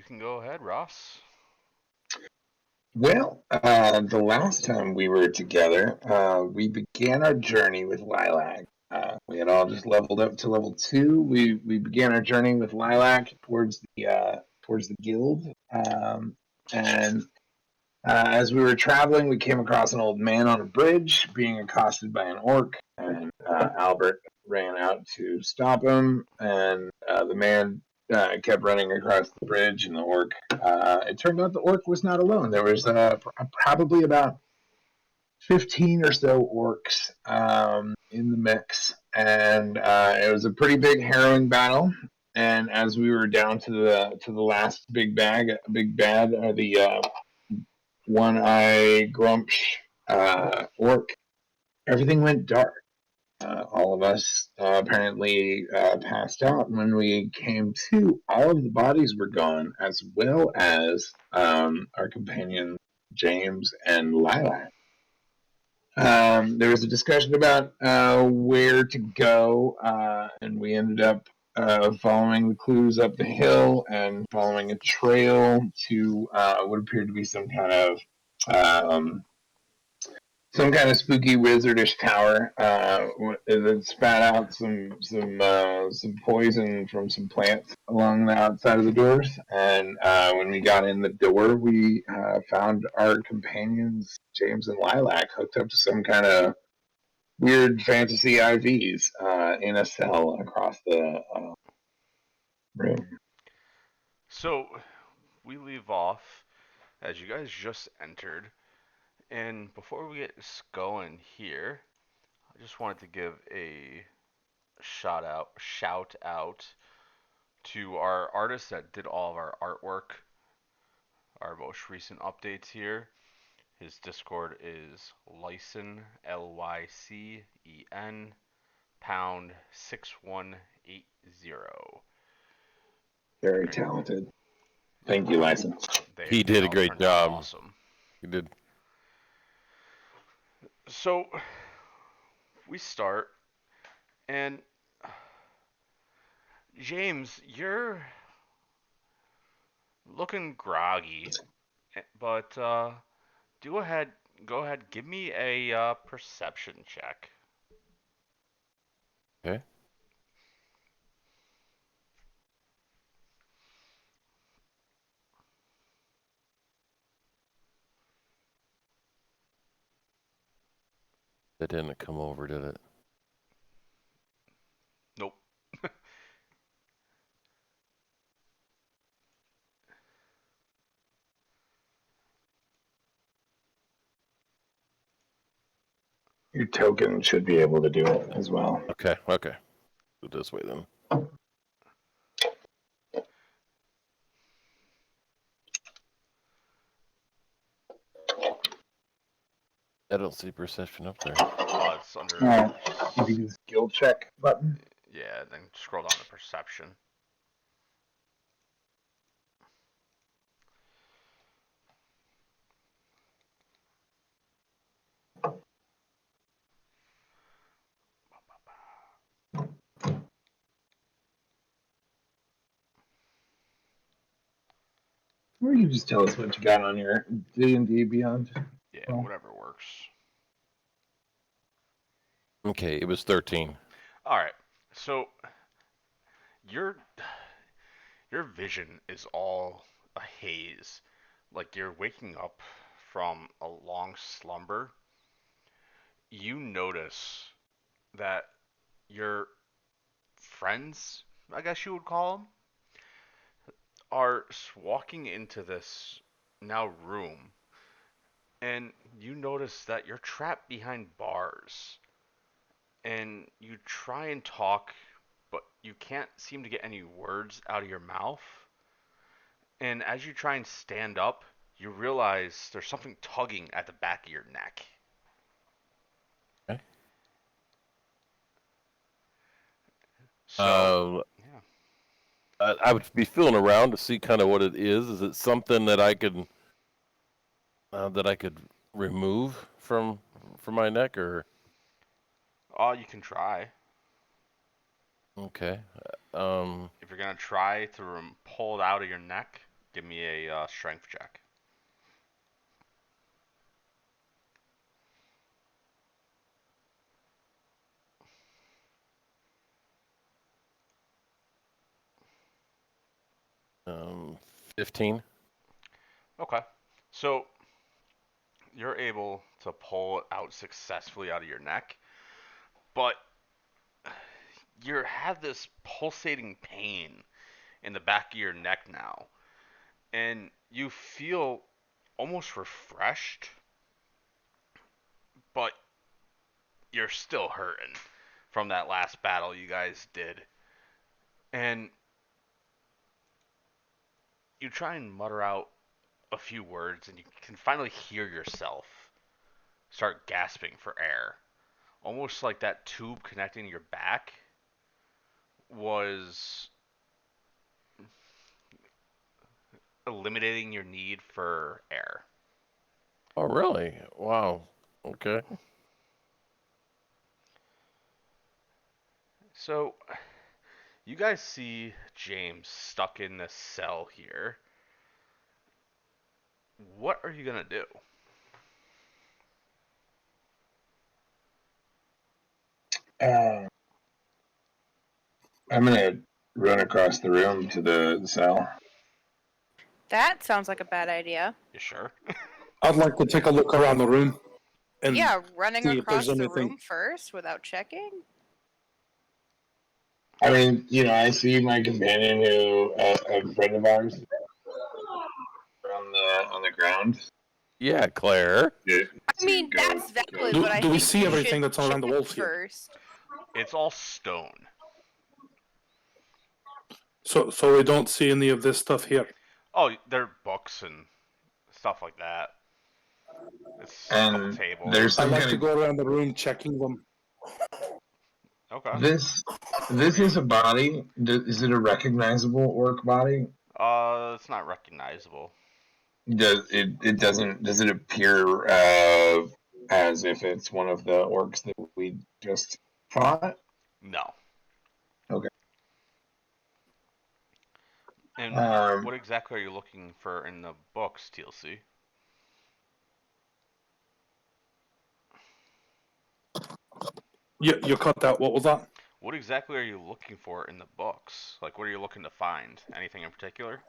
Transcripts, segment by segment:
can go ahead, Ross. Well, the last time we were together, we began our journey with Lilac. We had all just leveled up to level 2. We began our journey with Lilac towards the guild, and as we were traveling, we came across an old man on a bridge being accosted by an orc, and Albert ran out to stop him, and the man kept running across the bridge, and the orc. It turned out the orc was not alone. There was probably about 15 or so orcs in the mix, and it was a pretty big, harrowing battle. And as we were down to the last big bad, the one-eye Grumsh orc, everything went dark. All of us apparently passed out. And when we came to, all of the bodies were gone, as well as our companions James and Lilac. There was a discussion about where to go, and we ended up following the clues up the hill and following a trail to what appeared to be um, some kind of spooky wizardish tower that spat out some poison from some plants along the outside of the doors. And when we got in the door, we found our companions James and Lilac hooked up to some kind of weird fantasy IVs in a cell across the room. So, we leave off as you guys just entered. And before we get going here, I just wanted to give a shout out to our artist that did all of our artwork, our most recent updates here. His Discord is Lycen Lycen pound 6180. Very talented. Thank you, License. They He they did a all great turned out job. awesome. He did. So we start, and James, you're looking groggy, but do ahead, go ahead, give me a perception check. Okay. That didn't come over, did it? Nope. Your token should be able to do it as well. Okay. Okay. Do it this way then. I don't see perception up there. Oh, it's under. If you use skill check button. Yeah, then scroll down to perception. Or you just tell us what you got on your D&D Beyond. Yeah, Well, whatever works. Okay, it was 13. All right. So your your vision is all a haze, like you're waking up from a long slumber. You notice that your friends, I guess you would call them, are walking into this now room, and you notice that you're trapped behind bars, and you try and talk, but you can't seem to get any words out of your mouth. And as you try and stand up, you realize there's something tugging at the back of your neck. Okay. So, yeah. I would be feeling around to see kind of what it is. Is it something that I could remove from my neck, or Oh, you can try. okay? Um, If you're gonna try to pull it out of your neck. Give me a strength check. 15. Okay. So you're able to pull it out successfully out of your neck, but you have this pulsating pain in the back of your neck now, and you feel almost refreshed, but you're still hurting from that last battle you guys did. And you try and mutter out a few words, and you can finally hear yourself start gasping for air. Almost like that tube connecting your back was eliminating your need for air. Oh, really? Wow. Okay. So, you guys see James stuck in this cell here. What are you gonna do? Uh, I'm gonna run across the room to the cell. That sounds like a bad idea. You sure? I'd like to take a look around the room and Yeah, running see if there's across the anything. room first without checking? I mean, I see my companion, who a friend of ours, on the ground. Yeah, Claire. I mean, that's valid, but I Do we think see you everything should that's around the check walls here? first. It's all stone. So we don't see any of this stuff here. Oh, there are books and stuff like that. It's a couple And there's tables. I some like kind to of go around the room checking them. Okay. this is a body. Is it a recognizable orc body? It's not recognizable. Does it appear as if it's one of the orcs that we just fought? No. Okay. And Um, what exactly are you looking for in the books, TLC? You cut that. What was that? What exactly are you looking for in the books? Like, what are you looking to find? Anything in particular?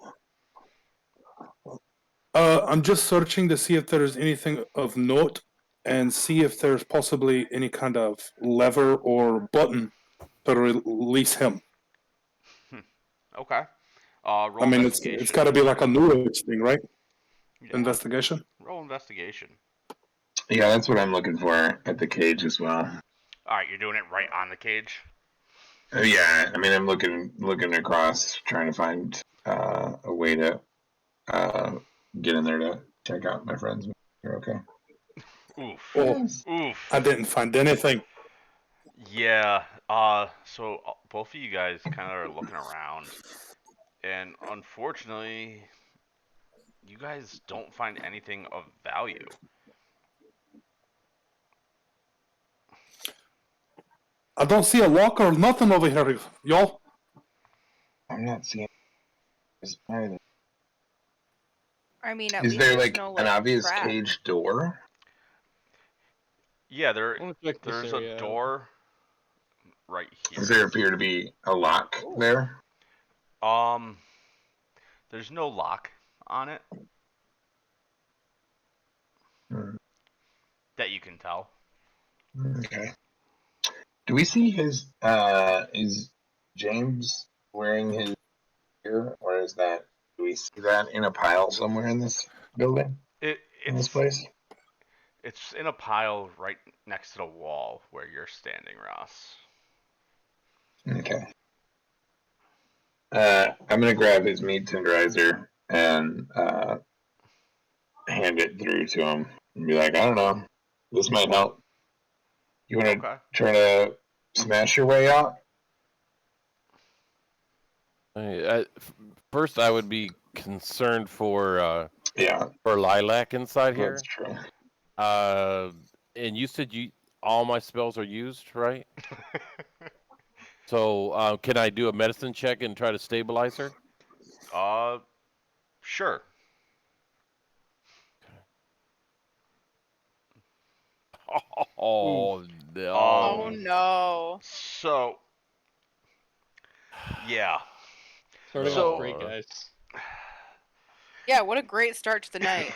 I'm just searching to see if there's anything of note and see if there's possibly any kind of lever or button to release him. Okay. I Roll mean, it's got investigation. to be like a newish thing, right? Yeah. Investigation. Roll investigation. yeah, that's what I'm looking for at the cage as well. All right, you're doing it right on the cage. Yeah, I mean, I'm looking across, trying to find a way to uh, get in there to check out my friends. You're okay. Oof. Oh, Yes. I Oof. didn't find anything. Yeah. So both of you guys kind of are looking around, and unfortunately, you guys don't find anything of value. I don't see a lock or nothing over here, y'all. I'm not seeing this either. I mean, at Is least there there's like no, an like, obvious trap. cage door? Yeah, I want to check this there's a area out. door right Does here. there appear to be a lock there? Um, there's no lock on it Hmm, that you can tell. okay. Do we see his? Is James wearing his gear, or is that? Do we see that in a pile somewhere in this building, It in this it's place? it's in a pile right next to the wall where you're standing, Ross. Okay. I'm gonna grab his meat tenderizer and hand it through to him and be like, I don't know, this might help. You want to Okay. try to smash your way out? First, I would be concerned Yeah, for Lilac inside that's here. true. Uh, and you said all my spells are used, right? So can I do a medicine check and try to stabilize her? uh, Sure. Oh Um. Oh no. no. So yeah. Starting off So great, Oh, guys. Yeah, what a great start to the night.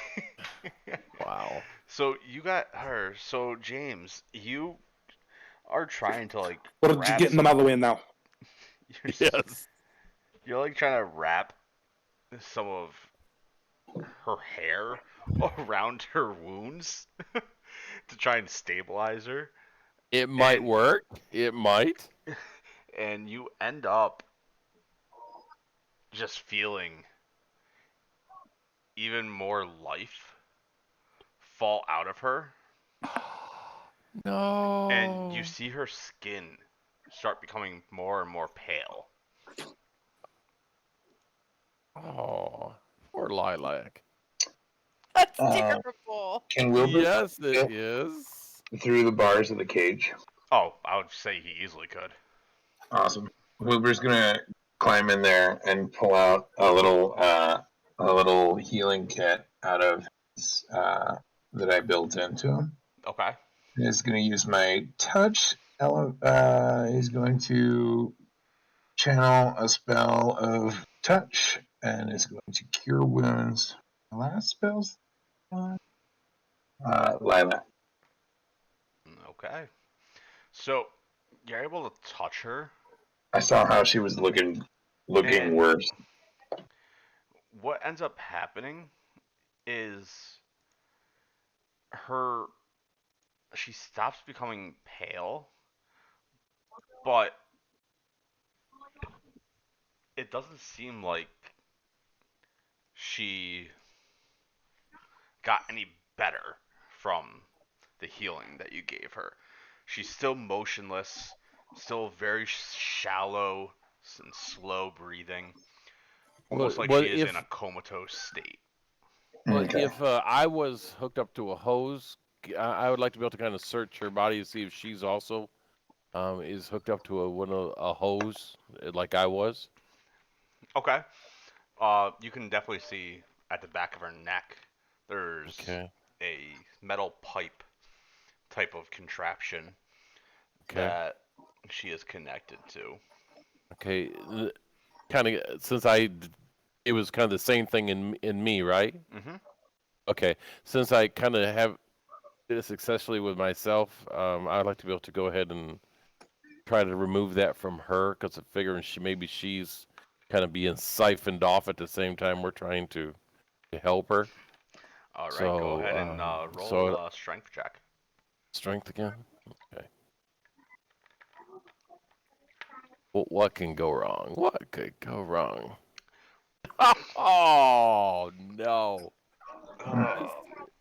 wow. so you got her. So James, you are trying to like We're wrap getting them some. out of the way now. You're, Yes. you're like trying to wrap some of her hair around her wounds to try and stabilize her, It might and work. It might. you end up just feeling even more life fall out of her, and you No. see her skin start becoming more and more pale. Oh, poor Lilac. That's Uh, terrible. can Wilbur Yes, it fit is. through the bars of the cage? Oh, I would say he easily could. Awesome. Wilbur's gonna climb in there and pull out a little healing kit out of his, that I built into him. Okay. He's gonna use my touch. He's going to channel a spell of touch and is going to cure wounds. The last spells, Lilac. Okay. So you're able to touch her, I saw how she was looking and worse. what ends up happening is her she stops becoming pale, but it doesn't seem like she got any better from the healing that you gave her. She's still motionless, still very shallow and slow breathing, almost like What she is in a if comatose state. Okay. I was hooked up to a hose? I would like to be able to kind of search her body to see if she's also is hooked up to a hose like I was. Okay. You can definitely see at the back of her neck there's Okay. a metal pipe type of contraption Okay. that she is connected to. Okay. Kind of since it was kind of the same thing in me, right? Mm-hmm. Okay. Since I kind of have did it successfully with myself, I'd like to be able to go ahead and try to remove that from her because I figure she's kind of being siphoned off at the same time we're trying to help her. All right, go So ahead and roll so a strength check. strength again. Okay. Well, what can go wrong? What could go wrong? Oh no! This,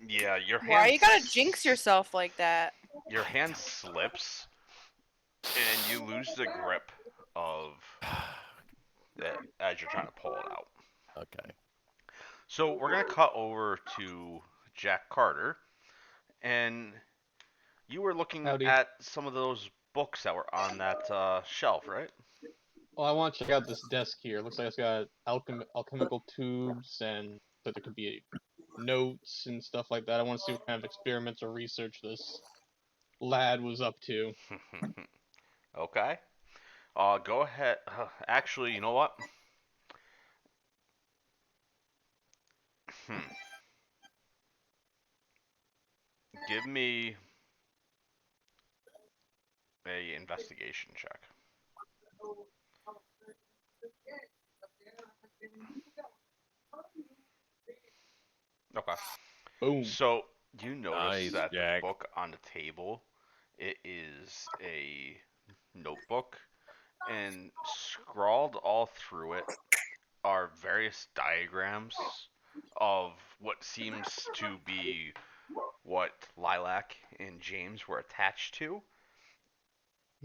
Yeah, Why you gotta jinx yourself like that? your hand slips and you lose the grip of it as you're trying to pull it out. okay. So we're gonna cut over to Jack Carter, and you were looking Howdy. at some of those books that were on that shelf, right? Well, I want to check out this desk here. Looks like it's got alchemical tubes and that there could be notes and stuff like that. I want to see what kind of experiments or research this lad was up to. Okay. Go ahead. Actually, you know what? Hmm. Give me a investigation check. Okay. Boom. So you notice Nice, that the Jack. book on the table, it is a notebook, and scrawled all through it are various diagrams of what seems to be what Lilac and James were attached to,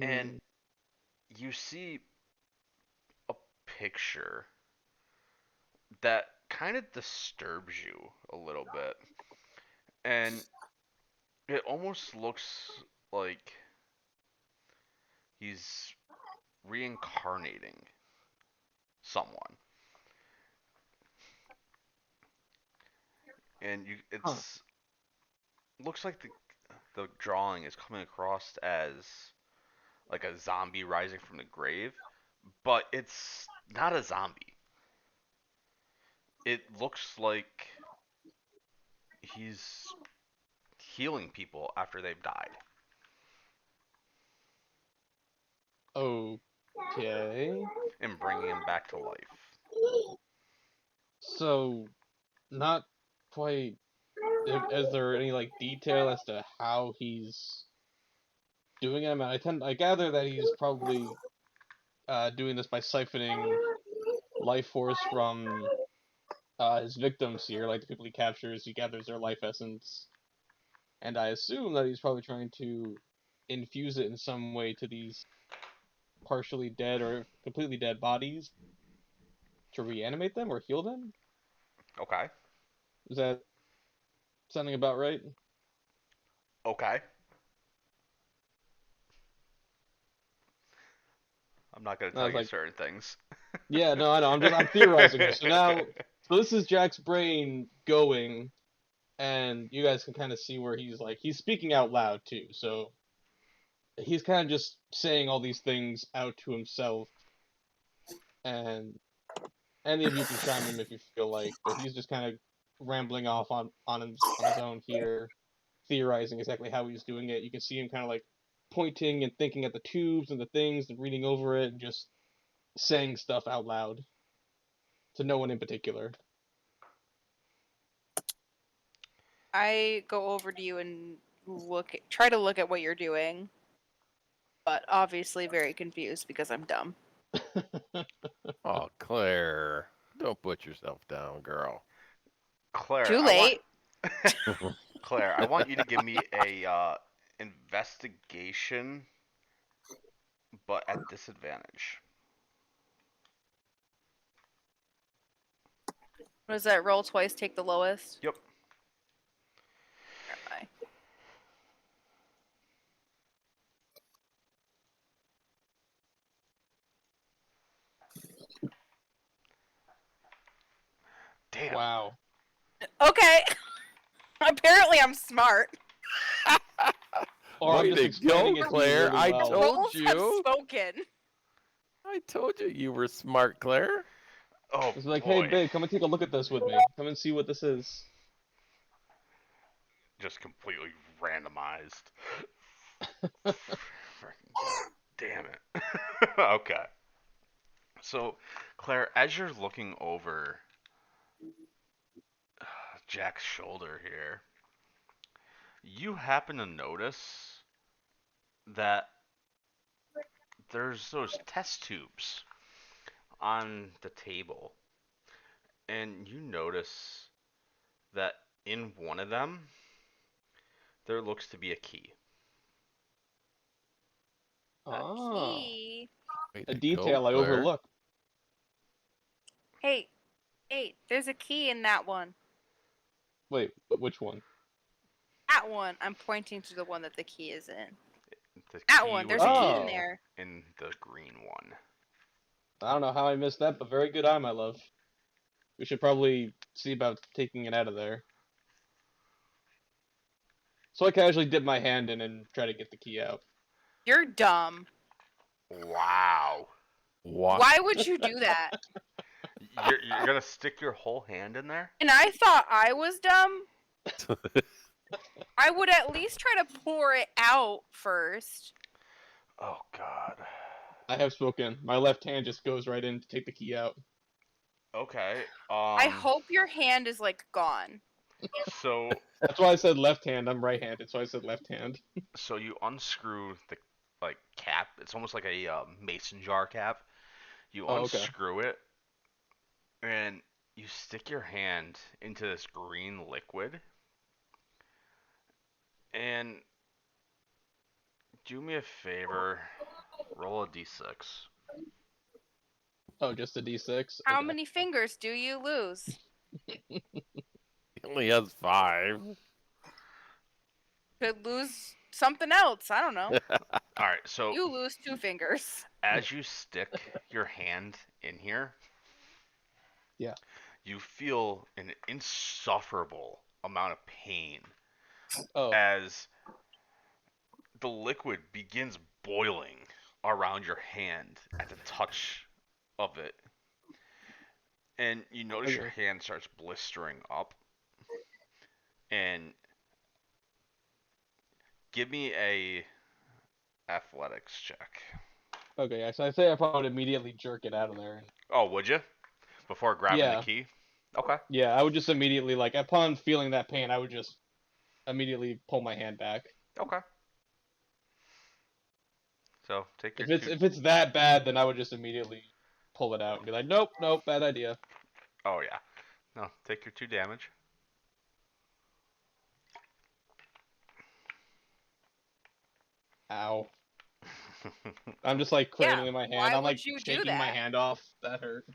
and Hmm. you see a picture that kind of disturbs you a little bit, and it almost looks like he's reincarnating someone. and you Huh. it's looks like the drawing is coming across as like a zombie rising from the grave, but it's not a zombie. It looks like he's healing people after they've died Okay. and bringing them back to life. So, not quite. Is there any like detail as to how he's doing it? I mean, I gather that he's probably doing this by siphoning life force from his victims here, like the people he captures. He gathers their life essence, and I assume that he's probably trying to infuse it in some way to these partially dead or completely dead bodies to reanimate them or heal them. Okay. Is that sounding about right? Okay. I'm not going to And I tell was you like, certain things. yeah, no, I know. I'm theorizing here. So this is Jack's brain going, and you guys can kind of see where he's speaking out loud too. So he's kind of just saying all these things out to himself, and any of you can chime in if you feel like, but he's just kind of rambling off on his own here, theorizing exactly how he's doing it. You can see him kind of like pointing and thinking at the tubes and the things and reading over it and just saying stuff out loud to no one in particular. I go over to you and try to look at what you're doing, but obviously very confused because I'm dumb. Oh, Claire, don't put yourself down, girl. Claire, Too I want late. Claire, I want you to give me a investigation, but at disadvantage. What does that roll twice? Take the lowest. Yep. Where am I? Damn. Wow. Okay. Apparently I'm smart. Or I'm Way just to go, explaining it to you Claire. really I The well. told rolls have you. spoken. I told you you were smart, Claire. Oh It's like, hey, boy. babe, come and take a look at this with me. Come and see what this is. Just completely randomized. Freaking god damn it. Okay. So, Claire, as you're looking over Jack's shoulder here, you happen to notice that there's those test tubes on the table, and you notice that in one of them there looks to be a key. A Oh, key. Way a to go, detail I Claire. overlooked. Hey, hey, there's a key in that one. Wait, which one? That one. I'm pointing to the one that the key is in. The That key one. would There's a be key in Oh, there. in the green one. I don't know how I missed that, but very good eye, my love. We should probably see about taking it out of there. So I casually dip my hand in and try to get the key out. You're dumb. Wow. What? Why would you do that? You're gonna stick your whole hand in there? And I thought I was dumb. I would at least try to pour it out first. Oh god. I have spoken. My left hand just goes right in to take the key out. Okay. I hope your hand is like gone. So That's why I said left hand. I'm right-handed, so I said left hand. so you unscrew the like cap. It's almost like a mason jar cap. You Oh, okay. unscrew it and you stick your hand into this green liquid and do me a favor, roll a d6. Oh, just a D6? How Okay. many fingers do you lose? He only has 5. Could lose something else. I don't know. All right, so You lose 2 fingers. as you stick your hand in here, Yeah. you feel an insufferable amount of pain Oh, as the liquid begins boiling around your hand at the touch of it. And you notice your okay. hand starts blistering up. And give me a athletics check. Okay, yeah, so I say I probably would immediately jerk it out of there. Oh, would you? Before grabbing the Yeah, key? Okay. yeah, I would just immediately, like, upon feeling that pain, I would just immediately pull my hand back. Okay. So take your If it's two. if it's that bad, then I would just immediately pull it out and be like, nope, nope, bad idea. Oh yeah. No, take your 2 damage. Ow. I'm just like Yeah. cradling my hand. Why I'm like would you do shaking my that? hand off. That hurt.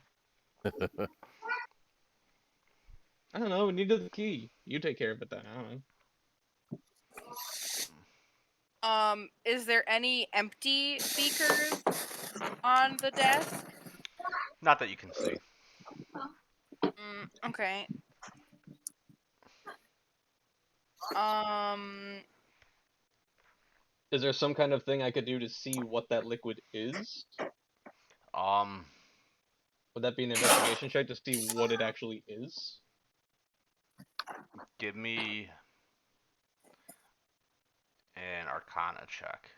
I don't know. We needed the key. You take care of it then. I don't know. Is there any empty beakers on the desk? Not that you can see. Okay. Um, Is there some kind of thing I could do to see what that liquid is? Um, Would that be an investigation check to see what it actually is? give me an Arcana check.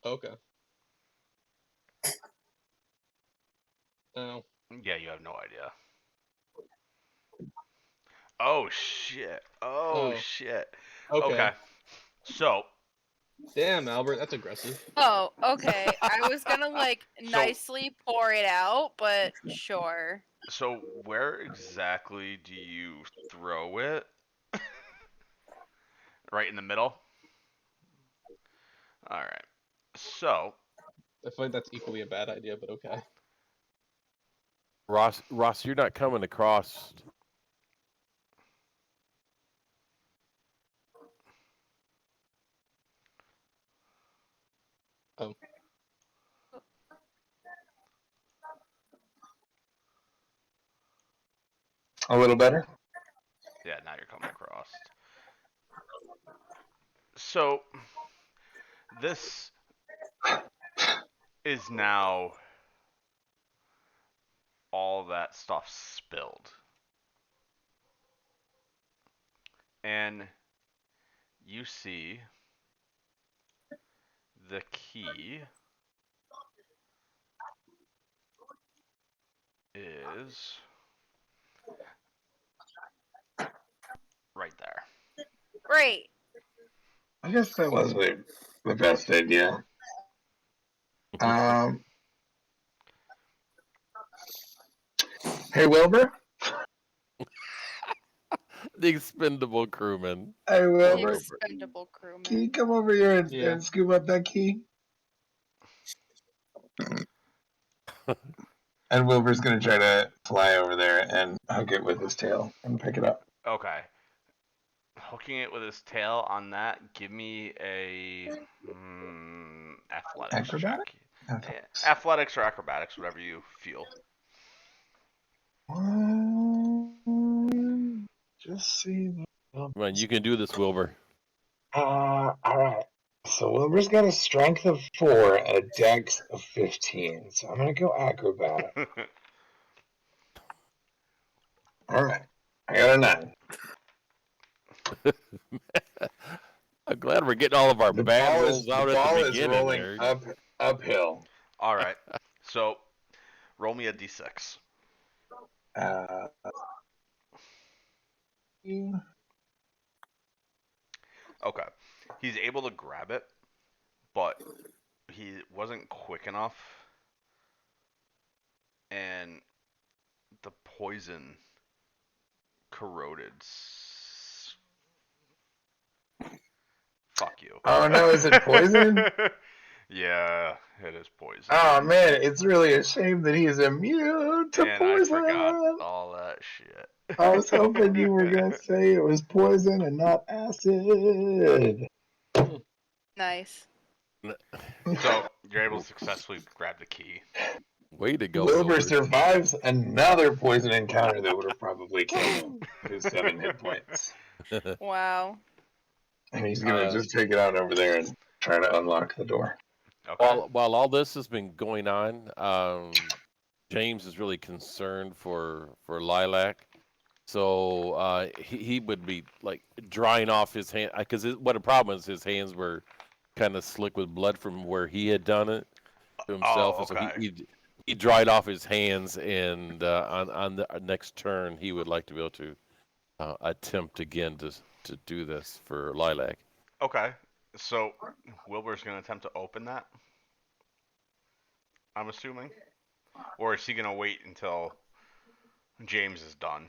Okay. Oh. Yeah, you have no idea. Oh shit. Oh Oh. shit. Okay. Okay. So, Damn, Albert, that's aggressive. oh, okay. I was gonna like so, nicely pour it out, but sure. so where exactly do you throw it? Right in the middle. All right. So, I feel like that's equally a bad idea, but okay. Ross, you're not coming across. Oh. A little better. yeah, now you're coming across. So, this is now all that stuff spilled. And you see the key is right there. Great. I guess that was the best idea. Um, hey Wilbur. The expendable crewman. Hey The Wilbur. expendable Can you crewman. come over here Yeah. and scoop up that key? And Wilbur's gonna try to fly over there and hook it with his tail and pick it up. Okay. Hooking it with his tail on that, give me a athletics Acrobatic? check. Athletics. Athletics or acrobatics, whatever you feel. Just see. Come on, you can do this, Wilbur. All right. So Wilbur's got a strength of 4 and a dex of 15. So I'm gonna go acrobatic. All right. I got a 9. I'm glad we're getting all of our bad rolls The out at the ball is beginning rolling there. uphill. All right. So, roll me a d6. Uh, Okay. He's able to grab it, but he wasn't quick enough, and the poison corroded. Fuck you. oh no, is it poison? Yeah, it is poison. Oh man, it's really a shame that he's immune to And I forgot poison. all that shit. I was hoping you were gonna say it was poison and not acid. Nice. So you're able to successfully grab the key. Way to go, Wilbur Wilbur. survives another poison encounter that would have probably killed him with his 7 hit points. Wow. And he's gonna just take it out over there and try to unlock the door. Okay. While all this has been going on, James is really concerned for Lilac. So he would be like drying off his hand because what the problem is his hands were kind of slick with blood from where he had done it to himself, Oh, and so okay. he dried off his hands, and on the next turn he would like to be able to attempt again to do this for Lilac. Okay. So Wilbur's gonna attempt to open that, I'm assuming? Or is he gonna wait until James is done?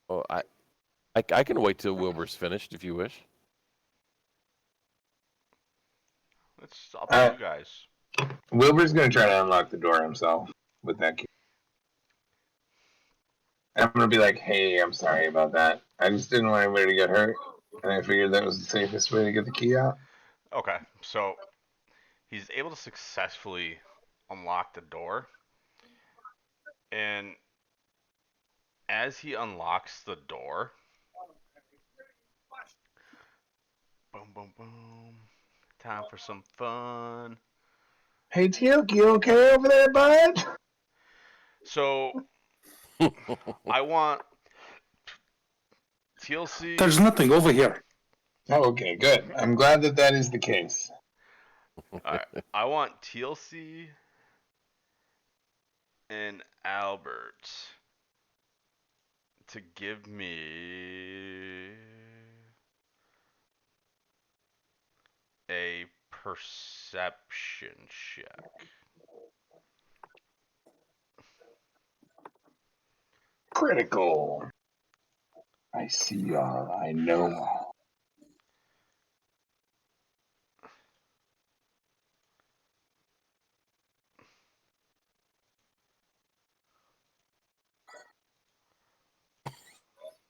Oh, I can wait till Wilbur's finished if you wish. It's up to Uh, you guys. Wilbur's gonna try to unlock the door himself with that key. I'm gonna be like, "Hey, I'm sorry about that. I just didn't want anybody to get hurt, and I figured that was the safest way to get the key out." Okay. So he's able to successfully unlock the door, and as he unlocks the door, boom, boom, boom. Time for some fun. Hey, Teal, you okay over there, bud? So I want TLC. There's nothing over here. Oh, okay, good. I'm glad that that is the case. Alright. I want TLC and Albert to give me a perception check. Critical. I see all. I know all.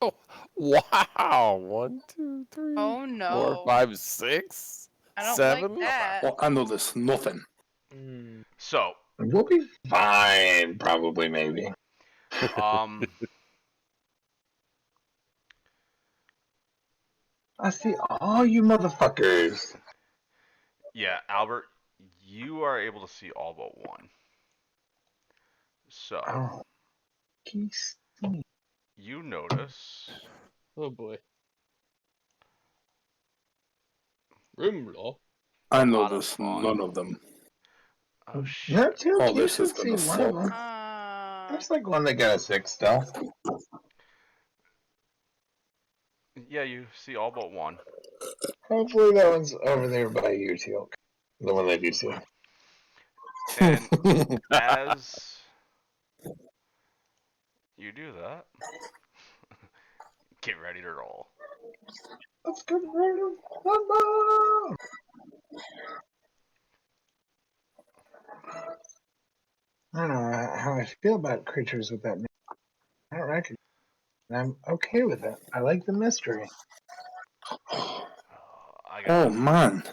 Oh, wow! 1, 2, 3, Oh 4, no. 5, 6, I don't like 7. Okay. that. Oh, I know this. Nothing. Mm. So, We'll be fine, probably, maybe. um, I see all you motherfuckers. yeah, Albert, you are able to see all but one. So, Oh, geez. you notice. Oh boy. Room law. I A know lot of this. fun. None of them. Oh shit. Not too. All You this has should been see a one of flop. them. Uh, There's like one that got a 6 stealth. Yeah, you see all but one. Hopefully that one's over there by you, Teal. The one that you see. And as you do that, get ready to roll. Let's get rid of one. I don't know how I feel about creatures with that name. I don't recognize. I'm okay with it. I like the mystery. I Oh gotta, man.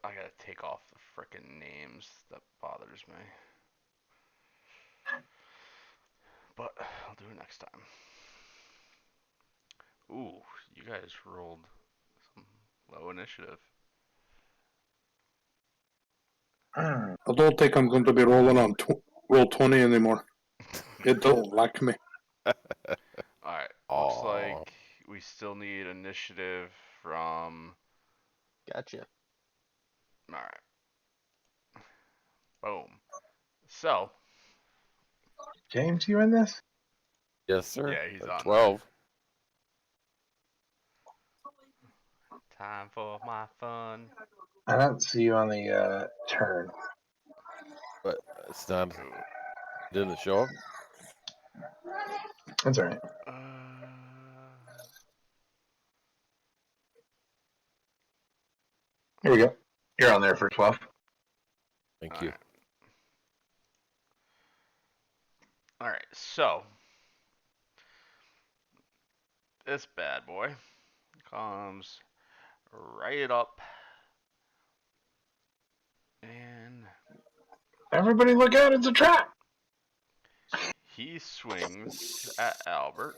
I gotta take off the frickin' names. That bothers me. But I'll do it next time. Ooh, you guys rolled some low initiative. Mm. I don't think I'm going to be rolling on roll 20 anymore. It don't like me. Alright, looks Oh, like we still need initiative from. Gotcha. Alright, boom. So, James, you in this? yes, sir. yeah, he's on there. 12. Time for my fun. I don't see you on the turn. But it's not. Ooh. Didn't show up. That's all right. Uh, Here we go. You're on there for 12. Thank you. alright. Alright, so this bad boy comes right up and Everybody look out, it's a trap! he swings at Albert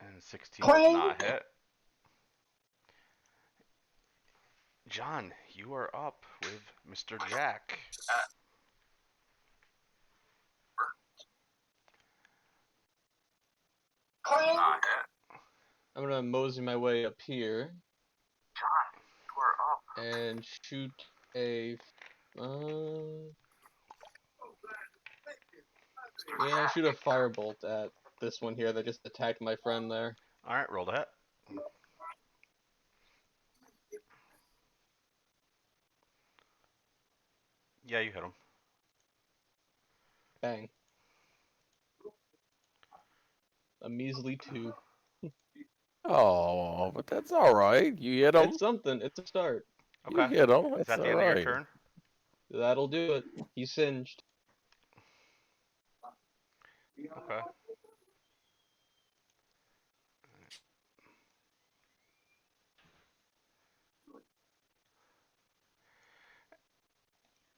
And 16 does not Clank. hit. John, you are up with Mr. Jack. Clank. I'm gonna mosey my way up here and shoot a. Uh, yeah, shoot a firebolt at this one here that just attacked my friend there. All right, roll the hit. Yeah, you hit him. Bang. A measly 2. Oh, but that's all right. You hit him. It's something. It's a start. You Okay. hit him. Is That's that the all end of your right. turn? That'll do it. He's singed. Okay.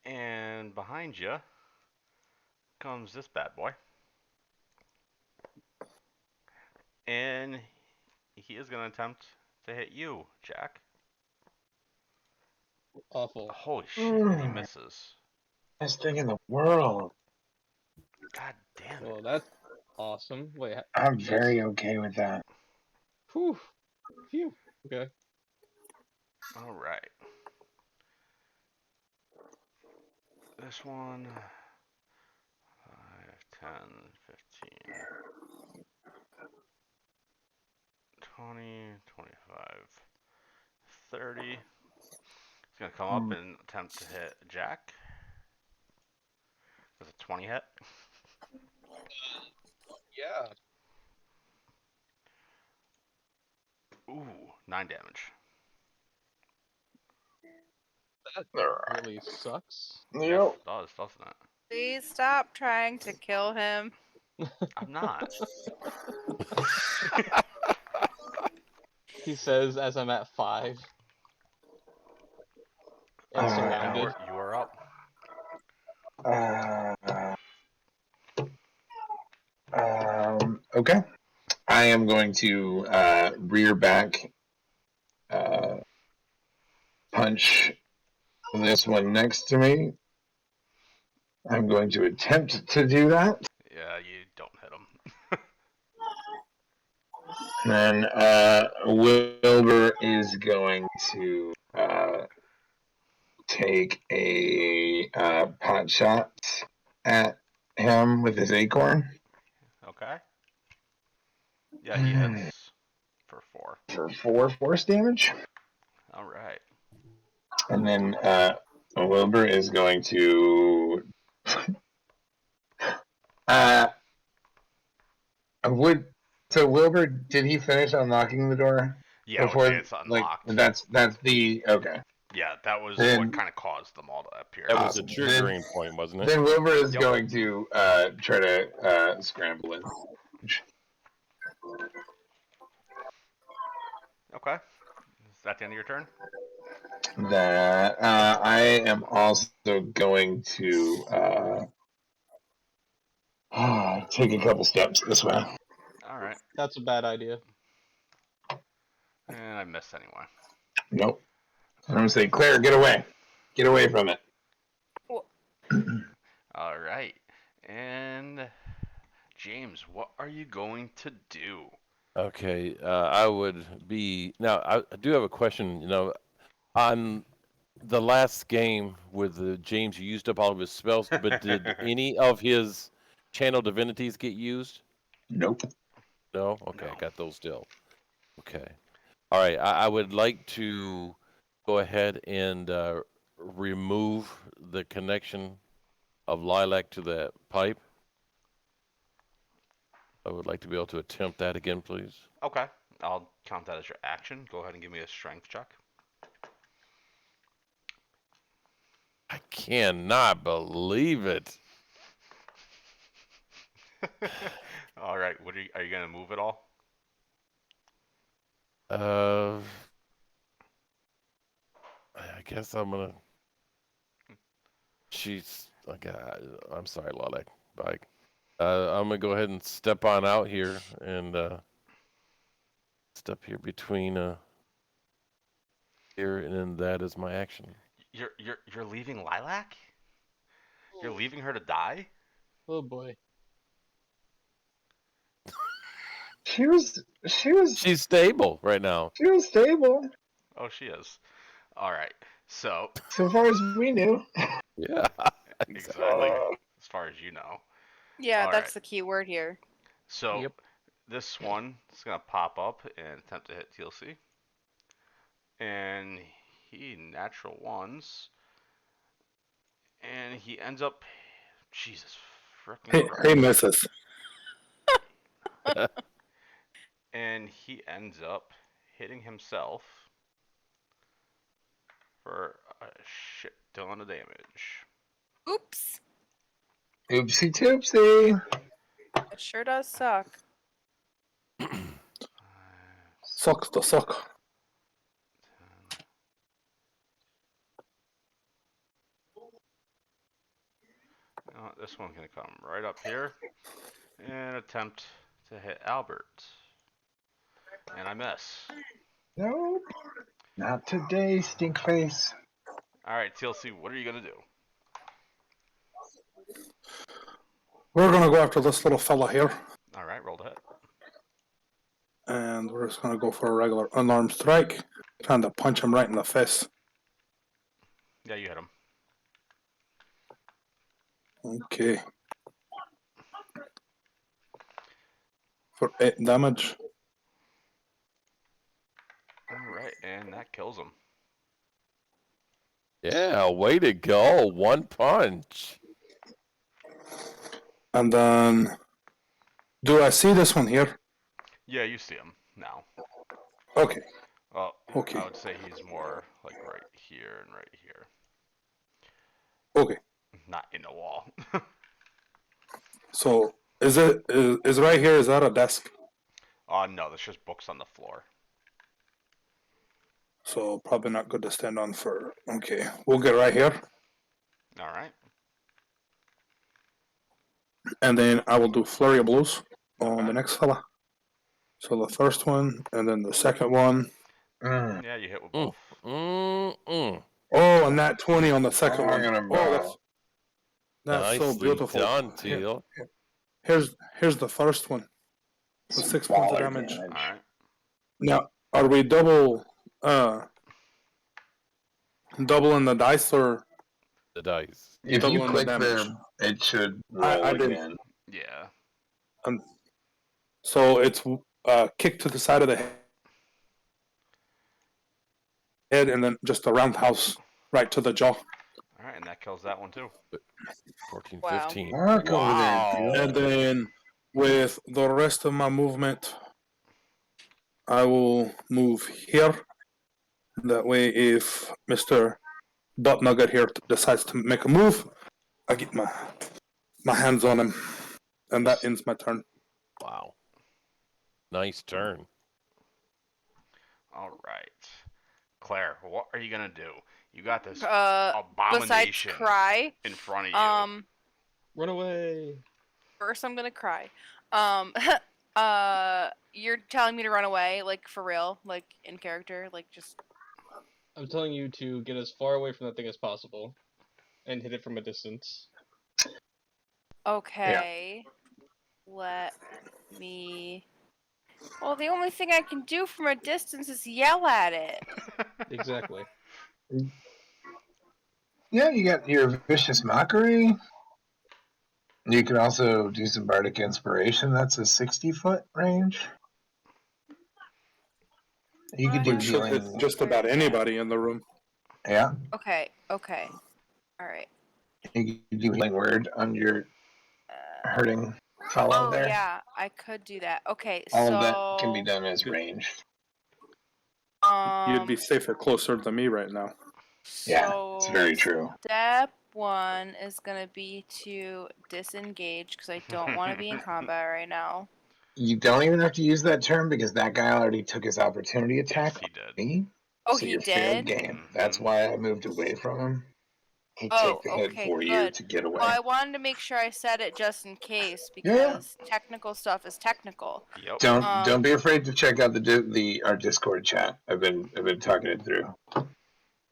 And behind you comes this bad boy. And he is going to attempt to hit you, Jack. Awful. Holy shit, and he misses. Best thing in the world. God damn it. Well, that's awesome. Wait, I'm that's. very okay with that. Whew. Phew. Okay. All right. This one, 5, 10, 15, 20, 25, 30. He's going to come up Mm. and attempt to hit Jack. Does a 20 hit? Yeah. Ooh, 9 damage. That Alright. really sucks. Yes, Yep. it does, doesn't it? Please stop trying to kill him. I'm not. He says as I'm at 5 and Uh, You surrounded. are you are up. uh, okay. I am going to rear back, uh, punch this one next to me. I'm going to attempt to do that. Yeah, you don't hit him. And then Wilbur is going to take a pot shot at him with his acorn Okay. Yeah, he hits for 4. for 4 force damage. All right. And then Wilbur is going to. uh, would so Wilbur, did he finish unlocking the door Yeah, I would say before? it's Like unlocked. that's the okay. Yeah, that was what Then kind of caused them all to appear. That was the awesome. Then triggering point, wasn't it? then Wilbur is Yep. going to try to scramble in. Okay. Is that the end of your turn? That I am also going to take a couple steps this way. All right. That's a bad idea. And I missed anyway. Nope. I'm gonna say, Claire, get away from it. Well, All right. And James, what are you going to do? Okay, I would be now. I do have a question. On the last game with the James, you used up all of his spells, but did any of his channel divinities get used? Nope. No. Okay, I No. got those still. Okay. All right. I would like to go ahead and remove the connection of lilac to the pipe. I would like to be able to attempt that again, please. Okay. I'll count that as your action. Go ahead and give me a strength check. I cannot believe it. All right. What are you going to move it all? Uh, I guess I'm gonna. She's like, I'm sorry, Lilac. Bye. I'm gonna go ahead and step on out here and Step here between here and then that is my action. You're leaving Lilac? You're leaving her to die? Oh boy. She was She's stable right now. stable Oh, she is. All right. So so far as we knew. Yeah, exactly. exactly, as far as you know. Yeah, All right. that's the key word here. So Yep. this one is gonna pop up and attempt to hit TLC, and he natural ones, and he ends up. Jesus freaking Hey, Christ! missus. And he ends up hitting himself for a shit ton of damage. Oops. Oopsie toopsie. It sure does suck. Sucks to suck. 10. You know what, this one's gonna come right up here and attempt to hit Albert, and I miss. Nope. Not today, stink face. All right, TLC, what are you gonna do? We're gonna go after this little fella here, All right, roll the hit. and we're just gonna go for a regular unarmed strike, trying to punch him right in the face. Yeah, you hit him. Okay. For 8 damage. All right, and that kills him. Yeah, way to go. One punch. And then, do I see this one here? Yeah, you see him now. Okay. Well, Okay. I would say he's more like right here and right here, Okay. not in the wall. So, is right here, is that a desk? No, there's just books on the floor. So, probably not good to stand on for. Okay. We'll get right here. All right. And then I will do flurry of blows on Okay. the next fella. So, the first one, and then the second one. Mm. Yeah, you hit with Mm, both. mm. Oh, and that 20 on the second one. Talking Oh, about that's so Nicely beautiful. done, Teal. Here's the first one with some 6 points of baller damage. All damage. right. Now, are we doubling the dice or The dice. If you doubling the click damage? there, it should I roll did. again. Yeah. Um, so it's kick to the side of the head and then just a roundhouse right to the jaw. All right, and that kills that one too. 14, Wow. 15. Mark over there, Wow. And then with the rest of my movement, I will move here. That way, if Mr. Butt Nugget here decides to make a move, I get my hands on him, and that ends my turn. Wow. Nice turn. All right. Claire, what are you gonna do? You got this Besides abomination cry, in front of you. Run away. first I'm gonna cry. You're telling me to run away, like for real, like in character, like just I'm telling you to get as far away from that thing as possible and hit it from a distance. okay. Let me. Well, the only thing I can do from a distance is yell at it. Exactly. Yeah, you got your vicious mockery. You can also do some bardic inspiration. That's a 60-foot range. You could do Which should hit healing. just about anybody in the room. Yeah, Okay. Okay. All right. you could do healing word on your hurting fellow Oh there. yeah, I could do that. Okay, All so of that can be done as ranged. You'd be safer closer than me right now. Yeah, it's very true. Step one is gonna be to disengage because I don't want to be in combat right now. You don't even have to use that term because that guy already took his opportunity attack Yes, he did. on me. Oh, So he you're fair did. game. That's Mm-hmm. why I moved away from him. to Oh, take the hit okay, for you good. to get away. Well, I wanted to make sure I said it just in case Yeah. because technical stuff is technical. Yep. Don't be afraid to check out our Discord chat. I've been talking it through.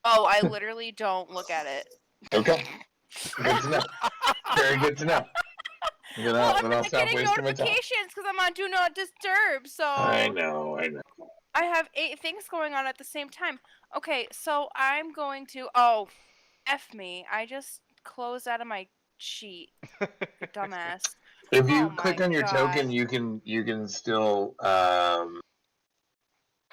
Oh, I literally don't look at it. Okay, good to know. Very good to know. Then Well, I'm I'll not stop getting wasting my time. notifications because I'm on Do Not Disturb, so I know. I have 8 things going on at the same time. Okay, so I'm going to. Oh, F me. I just closed out of my sheet. The dumbass. If you Oh click my on your god. token, you can still I'm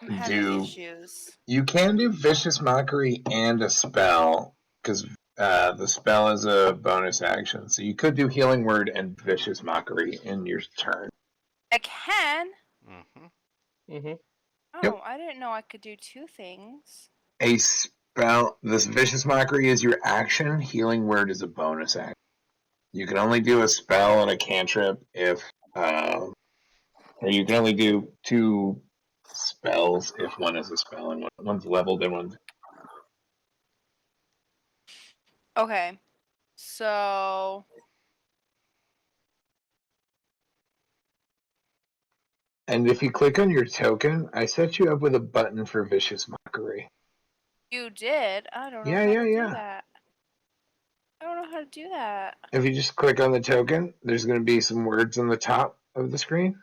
having do. issues. You can do vicious mockery and a spell because the spell is a bonus action. So you could do healing word and vicious mockery in your turn. I can? Mm-hmm. Oh, Yep. I didn't know I could do 2 things. A spell. This vicious mockery is your action. Healing word is a bonus action. You can only do a spell and a cantrip if, or you can only do 2 spells if one is a spell and one's leveled and one's. Okay. So And if you click on your token, I set you up with a button for vicious mockery. you did? I don't know Yeah, how yeah, to do yeah. that. I don't know how to do that. If you just click on the token, there's going to be some words on the top of the screen,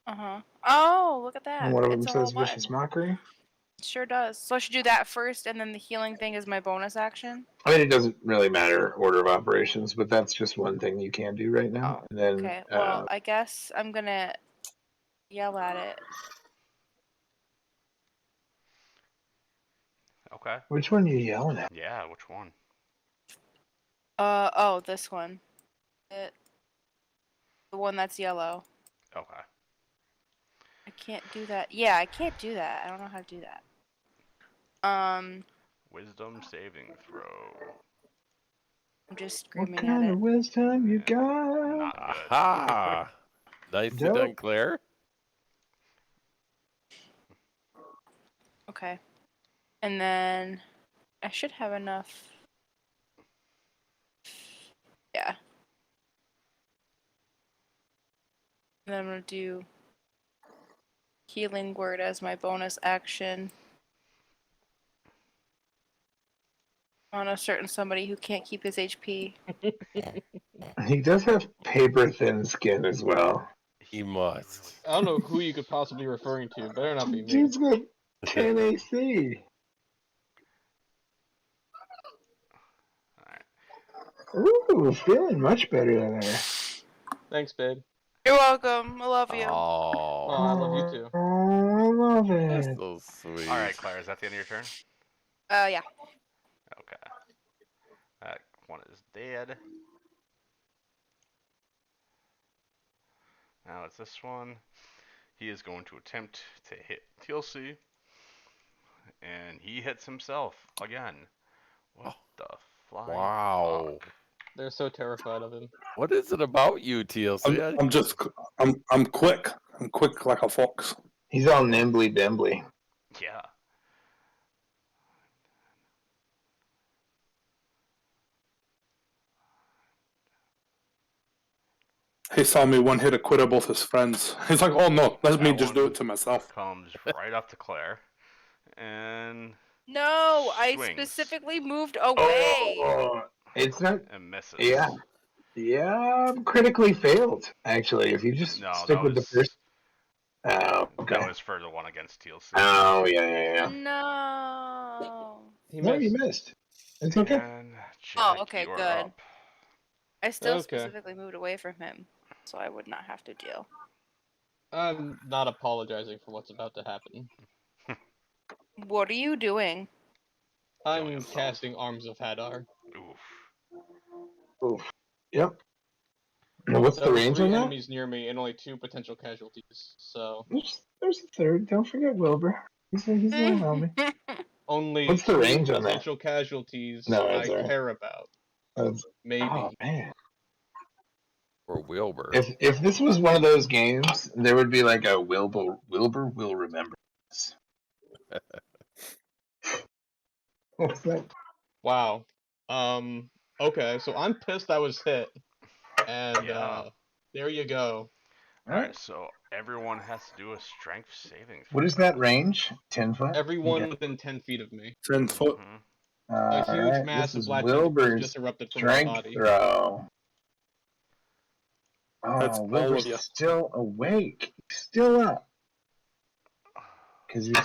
Uh-huh. Oh, look at and that. one of them It's a whole says vicious button. mockery. It sure does. So I should do that first, and then the healing thing is my bonus action? I mean, it doesn't really matter order of operations, but that's just one thing you can do right now. Oh, And then, okay. Well, I guess I'm gonna yell at it. Okay. which one are you yelling at? Yeah, which one? Oh, this one. The one that's yellow. Okay. I can't do that. Yeah, I can't do that. I don't know how to do that. Wisdom saving throw. I'm just What screaming at kind it. of wisdom you Yeah, got? not good. Aha! Nicely done, Dope. Claire. Okay. And then I should have enough. Yeah. And then I'm gonna do healing word as my bonus action on a certain somebody who can't keep his HP. He does have paper thin skin as well. He must. I don't know who you could possibly be referring to. Better not be me. Dude's got 10 AC. Alright. Ooh, feeling much better than there. Thanks, babe. You're welcome. I love you. Oh, Oh, I love you too. I love that's it. so sweet. Alright, Claire, is that the end of your turn? Yeah. Okay. That one is dead. Now it's this one. He is going to attempt to hit TLC, and he hits himself again. What Oh, the flying wow. fuck? They're so terrified of him. What is it about you, TLC? I'm quick. I'm quick like a fox. He's all nimbly dimbly. Yeah. He saw me one hit a quitter both his friends. He's like, oh no, let me That just do one it to myself. comes right up to Claire, and No, I swings specifically moved away. Oh, it's not. and misses. Yeah. Yeah, critically failed, actually. If you just No, stick with the first. Oh, okay. that was for the one against TLC. Oh, yeah. No. He No, you missed. missed. It's okay. And Oh, Jack, okay, you are good. up. I still Okay. specifically moved away from him, so I would not have to deal. I'm not apologizing for what's about to happen. What are you doing? Killing I'm himself. casting Arms of Hadar. Oof. Oof. Yep. Now, what's There the are range 3 on that? enemies near me and only 2 potential casualties, so There's a third. Don't forget Wilbur. He's a little homie. only What's the 2 range on that? potential casualties No, I it's alright. care about. Oh, Maybe. man. Or Wilbur. If this was one of those games, there would be like a Wilbur will remember this. What's that? Wow. Okay, so I'm pissed I was hit, and Yeah. there you go. All right, so everyone has to do a strength saving What is throw. that range? 10 foot? Everyone Okay. within 10 feet of me. 10 foot. Mm-hmm. A All huge right. This mass of is black tentacles Wilbur's just erupted from my strength body. throw. That's Oh, all Wilbur's of you. still awake. He's still up. Because he's.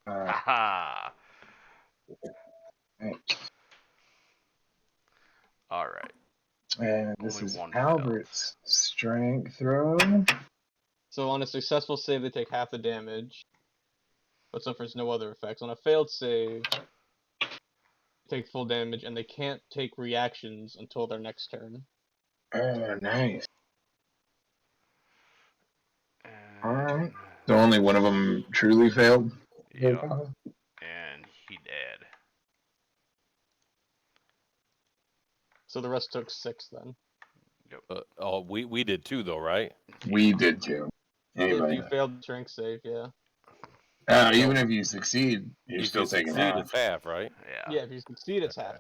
Haha. Right. All right. And this Only is one failed. Albert's strength throw. So on a successful save, they take half the damage, but suffers no other effects. On a failed save, they take full damage, and they can't take reactions until their next turn. Oh, nice. All right. And So only one of them truly failed? yep. And he did. So the rest took 6 then. Yep. We did too, though, right? We did too. If Anybody. you failed the strength save, yeah. Even if you succeed, you're If still you taking succeed, half. it's half, right? Yeah. Yeah, if you succeed, it's half.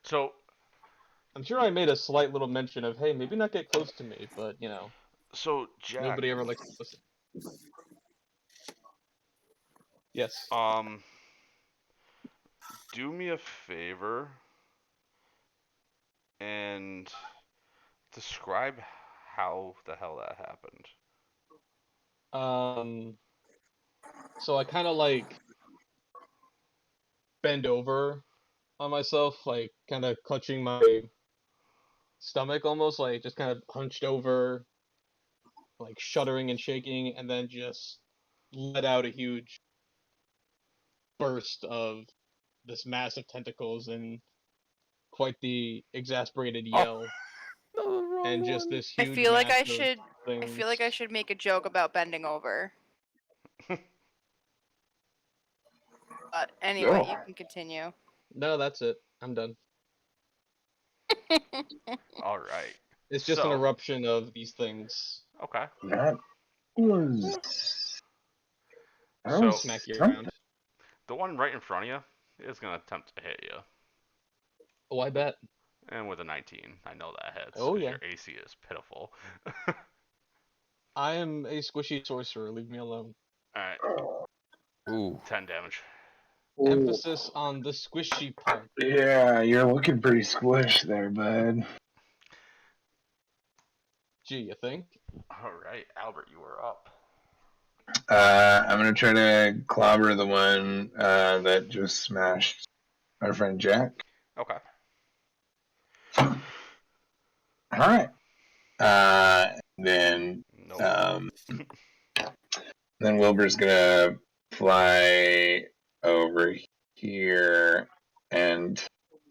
So I'm sure I made a slight little mention of, hey, maybe not get close to me, but, you know, Jack, nobody ever likes to listen. Yes. do me a favor and describe how the hell that happened. So I kind of like bend over on myself, like kind of clutching my stomach almost, like just kind of hunched over, like shuddering and shaking, and then just let out a huge burst of this mass of tentacles and quite the exasperated Oh, yell, no, the wrong and just one. this I huge feel like mass I of should. I things. feel like I should make a joke about bending over. But anyway, you Oh, can continue. No, that's it. I'm done. All right. It's just an So, eruption of these things. okay. that was. That So, was Smack you something. around. the one right in front of you is going to attempt to hit you. Oh, I bet. And with a 19, I know that hits Oh because yeah. your AC is pitiful. I am a squishy sorcerer. Leave me alone. Alright, Ooh. 10 damage. Ooh. Emphasis on the squishy part. Yeah, you're looking pretty squished there, bud. Gee, you think? Alright, Albert, you are up. I'm gonna try to clobber the one that just smashed our friend Jack. Okay. All right. Then Nope. um, then Wilbur's gonna fly over here and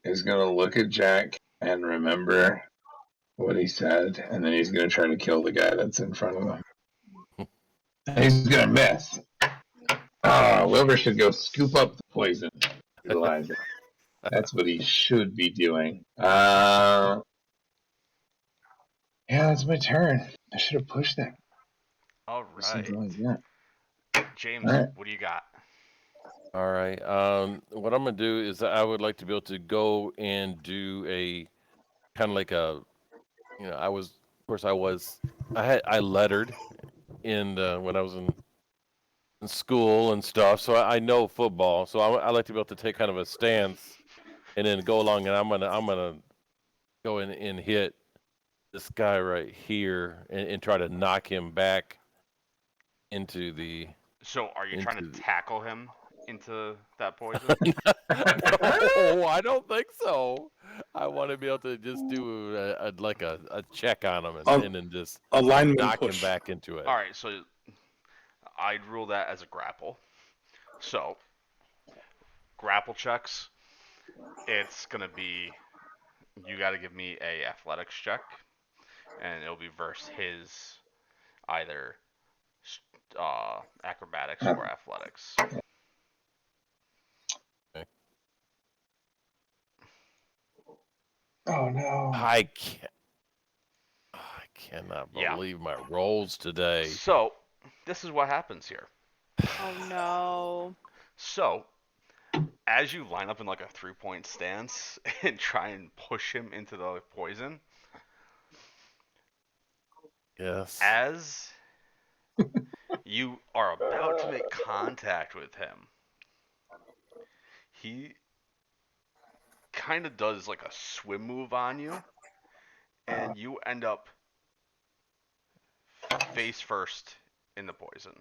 is gonna look at Jack and remember what he said, and then he's gonna try to kill the guy that's in front of him. And he's gonna miss. Wilbur should go scoop up the poison. Utilize it. That's what he should be doing. Yeah, that's my turn. I should have pushed that. Or something Alright. like that. James, All right. what do you got? All right. What I'm gonna do is I would like to be able to go and do a kind of like a, I lettered in when I was in school and stuff, so I know football. So I like to be able to take kind of a stance and then go along, and I'm gonna go in and hit this guy right here and try to knock him back into the So, are you trying to into the. tackle him into that poison? No, I don't think so. I want to be able to just do a check on him A and then just alignment knock him push. back into it. Alright, so I'd rule that as a grapple. So, grapple checks, it's gonna be you got to give me a athletics check, and it'll be versus his either acrobatics or athletics. Okay. Oh no. I cannot Yeah. believe my rolls today. So this is what happens here. Oh no. So, as you line up in like a 3-point stance and try and push him into the poison, Yes. as you are about to make contact with him, he kind of does like a swim move on you, and you end up face first in the poison.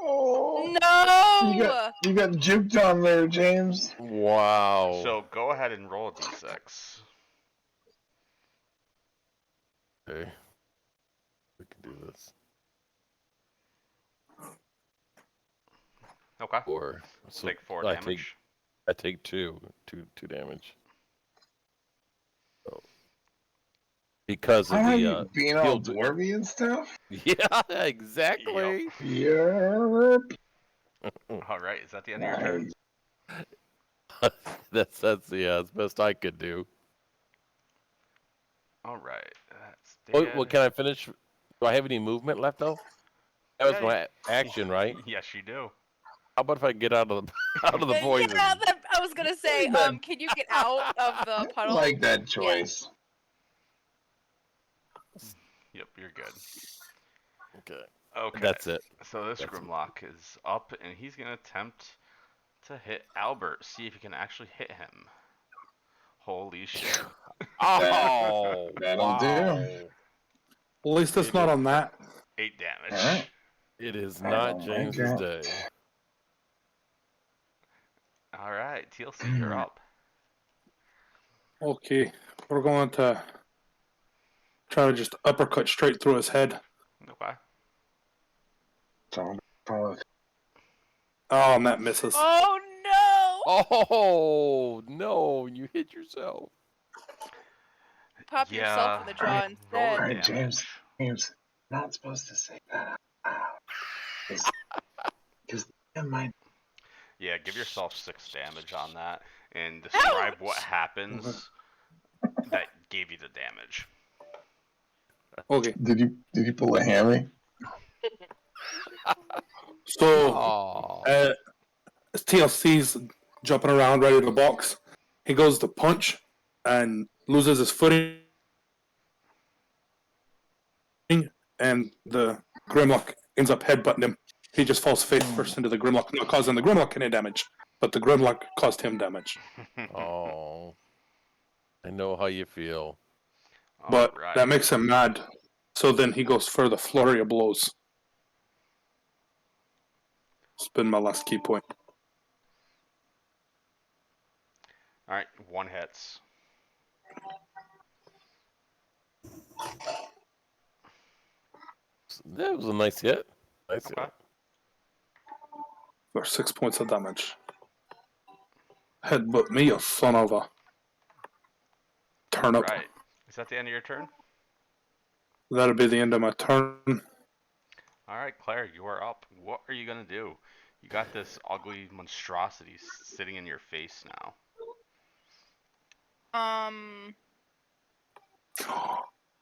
Oh, No! you got juked on there, James. Wow. So go ahead and roll a d6. Okay. We can do this. Okay. Four. So Take 4 I take damage. two damage. So, because of Why are the you being all heal. dwarvy and stuff? Yeah, Yep. exactly. Yep. All right. Is that the end of your turn? Nice. that's that's best I could do. All right. That's Oh, well, dead. can I finish? Do I have any movement left though? That was Yeah. my action, right? Yes, you do. How about if I get out of the out of the poison? Yeah, I was gonna say, Like that, can you get out of the I puddle? like that Yeah. choice. Yep, you're good. Okay, Okay. that's it. So this That's it. Grimlock is up, and he's gonna attempt to hit Albert. See if he can actually hit him. Holy shit! Oh, That'll do. wow! At least it's It not is. on that. 8 All right. damage. It is I not don't like James's that. day. All right, TLC, you're up. Okay, we're going to try to just uppercut straight through his head. Okay. So, Oh, and that misses. Oh no! Oh no! You hit yourself. Pop yourself Yeah. in the all right, jaw Roll the all instead. right, damage. James, not supposed to say that because my Yeah, give yourself 6 damage on that, and describe what Ouch! happens that gave you the damage. Okay, did you pull a hammy? so Oh. TLC's jumping around ready to box. He goes to punch and loses his footing, and the Grimlock ends up headbutting him. He just falls face first into the Grimlock, not causing the Grimlock any damage, but the Grimlock caused him damage. Oh. I know how you feel. All But right. that makes him mad. So then he goes for the flurry of blows. It's been my last key point. All right, 1 hits. That was a nice hit. Nice Okay. hit. For 6 points of damage. Headbutt me, you son of a All turnip. right. Is that the end of your turn? That'll be the end of my turn. All right, Claire, you are up. What are you gonna do? You got this ugly monstrosity sitting in your face now.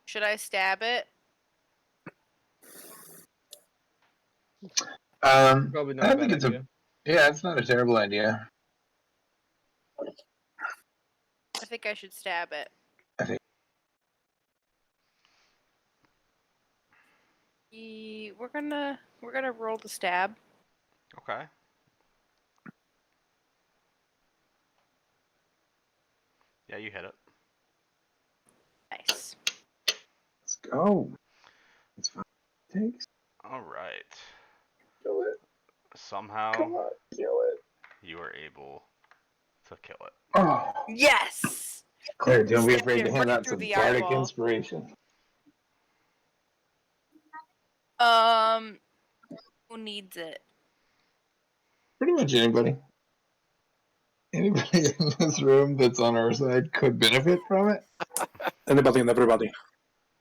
Should I stab it? Probably not I a think bad it's idea. it's not a terrible idea. I think I should stab it. I think We're gonna roll the stab. Okay. Yeah, you hit it. Nice. let's go. It's fine. Takes All right. kill it. Somehow Come on, kill it. you were able to kill it. Oh, Yes. Claire, don't be Stabbed afraid it to hand right out through some the bardic eyeball. inspiration. Who needs it? Pretty much anybody. Anybody in this room that's on our side could benefit from it. Anybody and everybody.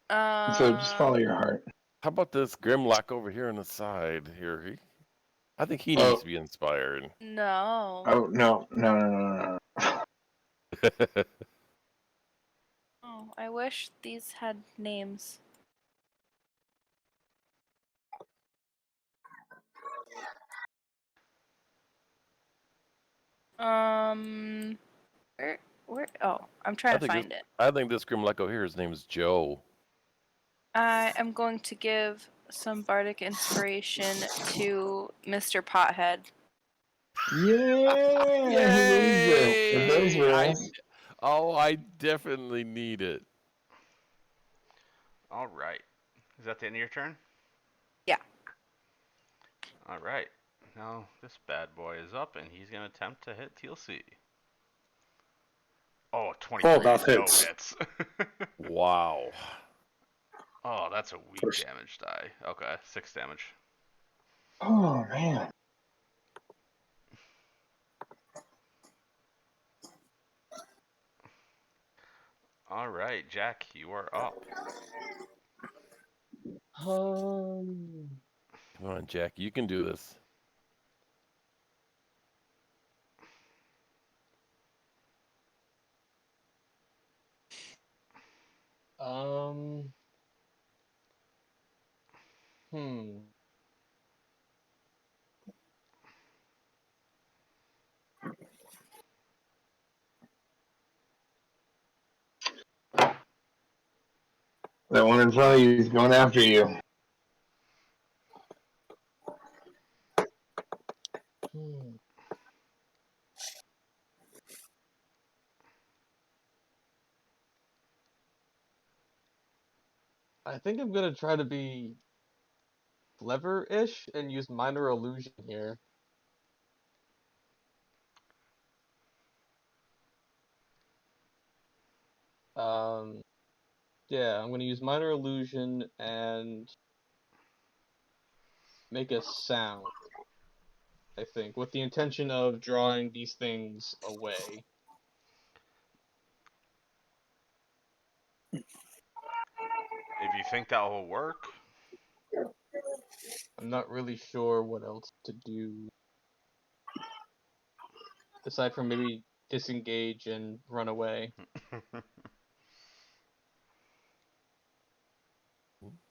So just follow your heart. How about this Grimlock over here on the side here? I think he needs Oh, to be inspired. No. oh no. Oh, I wish these had names. Where, where? Oh, I'm trying to find it. I think this Grimlecko here, his name is Joe. I am going to give some bardic inspiration to Mr. Pothead. Yeah, he needs it. With those rolls. I definitely need it. All right. Is that the end of your turn? Yeah. All right. Now this bad boy is up, and he's gonna attempt to hit TLC. Oh, Oh, 23. that No hits. hits. Wow. Oh, that's a weak First. damage die. Okay, 6 damage. Oh man. All right, Jack, you are up. Um, Come on, Jack. You can do this. um, hmm. That one in front of you is going after you. Hmm. I think I'm gonna try to be clever-ish and use minor illusion here. Um, yeah, I'm gonna use minor illusion and make a sound, I think, with the intention of drawing these things away. If you think that will work, I'm not really sure what else to do aside from maybe disengage and run away.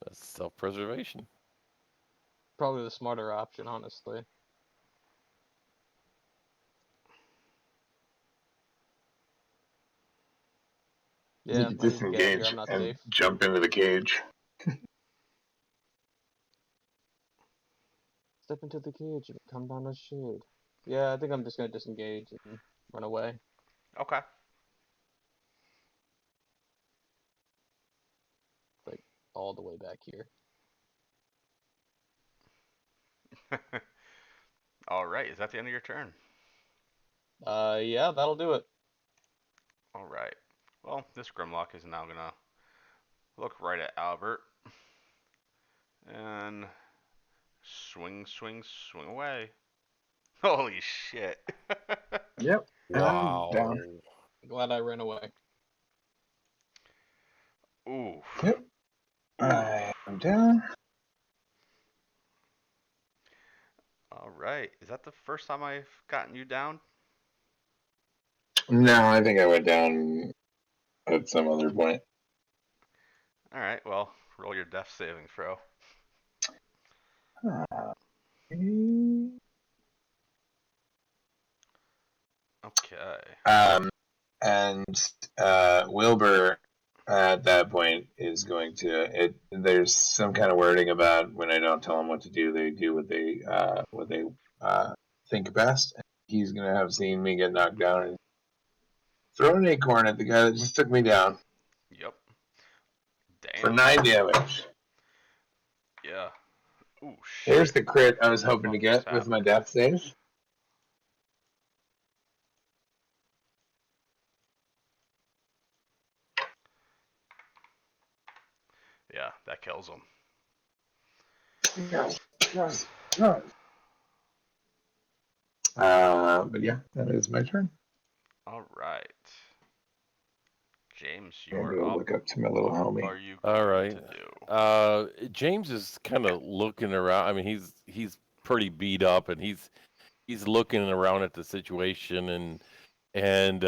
That's self-preservation. Probably the smarter option, honestly. You Yeah, could I need to get out of here. disengage I'm not and safe. jump into the cage. Step into the cage and come down a shade. Yeah, I think I'm just gonna disengage and run away. okay. Like, all the way back here. All right, is that the end of your turn? Yeah, that'll do it. All right. Well, this Grimlock is now gonna look right at Albert and swing, swing, swing away. Holy shit. Yep. And I'm Wow. down. Glad I ran away. Ooh. Yep. Ooh. I am down. All right. Is that the first time I've gotten you down? No, I think I went down at some other point. All right. Well, roll your death saving throw. Okay. And Wilbur at that point is going to. There's some kind of wording about when I don't tell them what to do, they do what they think best. He's going to have seen me get knocked down and throw an acorn at the guy that just took me down Yep. for Damn. 9 damage. Yeah. Ooh, There's shit. the crit I What was the hoping to fuck just get with my happened? death save. Yeah, that kills him. Yes, yes, yes. But yeah, that is my turn. All right. James, I'm you gonna are go up. look up to my little What homie. are you All going right. to do? James is kind of looking around. I mean, he's pretty beat up, and he's looking around at the situation and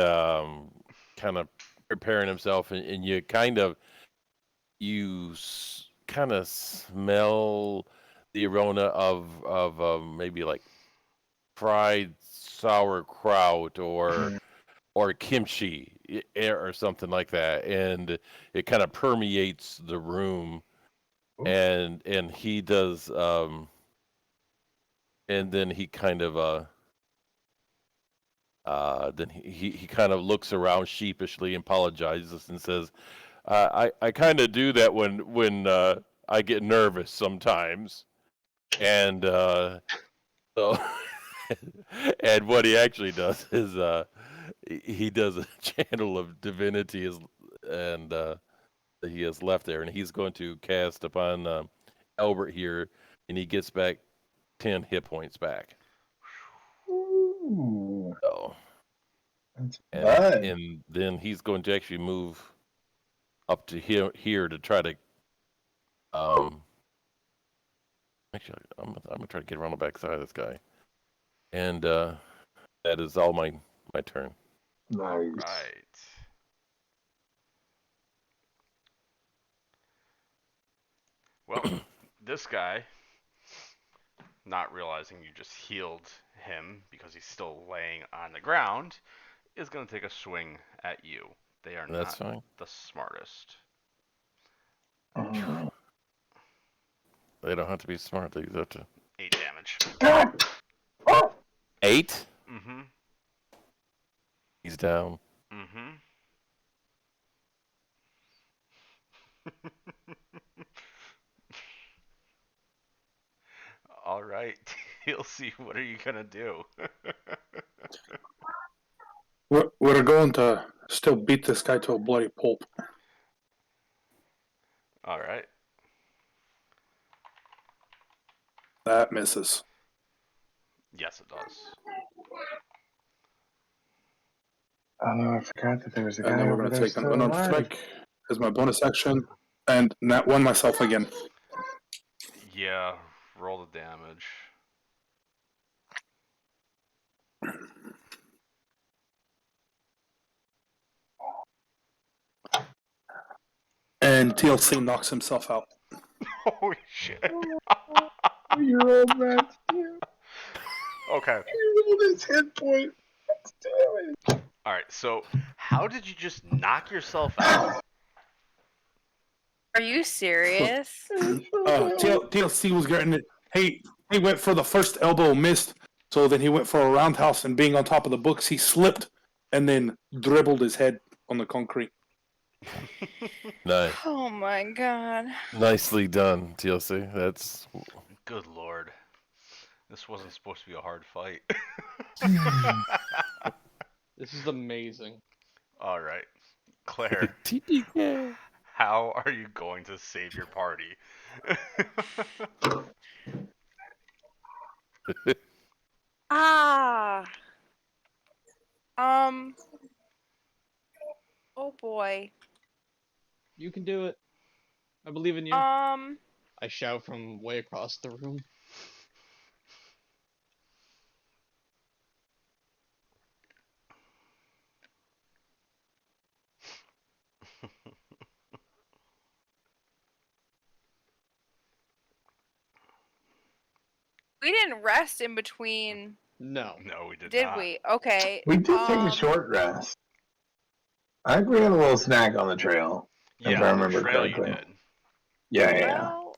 kind of preparing himself, and you kind of kind of smell the aroma of maybe like fried sauerkraut or kimchi or something like that, and it kind of permeates the room. And he does, and then he kind of then he kind of looks around sheepishly and apologizes and says, I kind of do that when I get nervous sometimes, and so and what he actually does is he does a channel of divinity and that he has left there, and he's going to cast upon Albert here, and he gets back 10 hit points back. Ooh, So, that's and bad. and then he's going to actually move up to here to try to actually I'm gonna try to get around the back side of this guy, and that is all my turn. All Nice. right. Well, this guy, not realizing you just healed him because he's still laying on the ground, is going to take a swing at you. They are That's not fine. the smartest. Oh. They don't have to be smart. They just have to. 8 damage. Ah! Oh! 8. Mm-hmm. He's down. Mm-hmm. All right. He'll see. What are you gonna do? We're going to still beat this guy to a bloody pulp. All right. That misses. Yes, it does. Oh, I forgot that there was a And guy then we're over going to there take an still unarmed alive. strike as my bonus action, and nat one myself again. Yeah. Roll the damage. And TLC knocks himself out. Holy shit. You rolled that too. Okay. You rolled his hit point. Damn it. All right. So, how did you just knock yourself out? Are you serious? TLC was getting it. He went for the first elbow, missed. So then he went for a roundhouse, and being on top of the books, he slipped and then dribbled his head on the concrete. Nice. Oh my god. Nicely done, TLC. That's Good lord. This wasn't supposed to be a hard fight. This is amazing. All right. Claire, TPK. how are you going to save your party? Ah. Um. Oh boy. You can do it. I believe in you. I shout from way across the room. We didn't rest in between, No. No, we did did not. we? Okay. We did take a short rest. I think we had a little snack on the trail, if Yeah, I on the remember trail you correctly. did. Yeah. Well,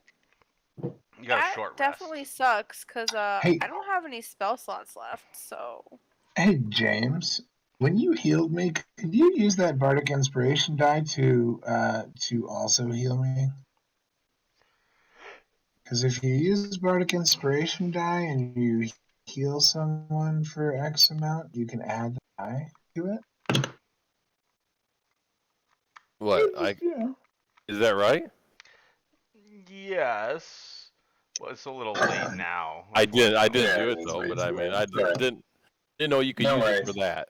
You got a that short definitely rest. sucks because Hey, I don't have any spell slots left. So hey, James. When you healed me, could you use that bardic inspiration die to also heal me? Because if you use bardic inspiration die and you heal someone for X amount, you can add the die to it. What? Yeah. Is that right? Yes. Well, it's a little late now, I didn't unfortunately. do Yeah, it it is though, way but too I mean, late. I Sorry. didn't know you could No use it worries. for that.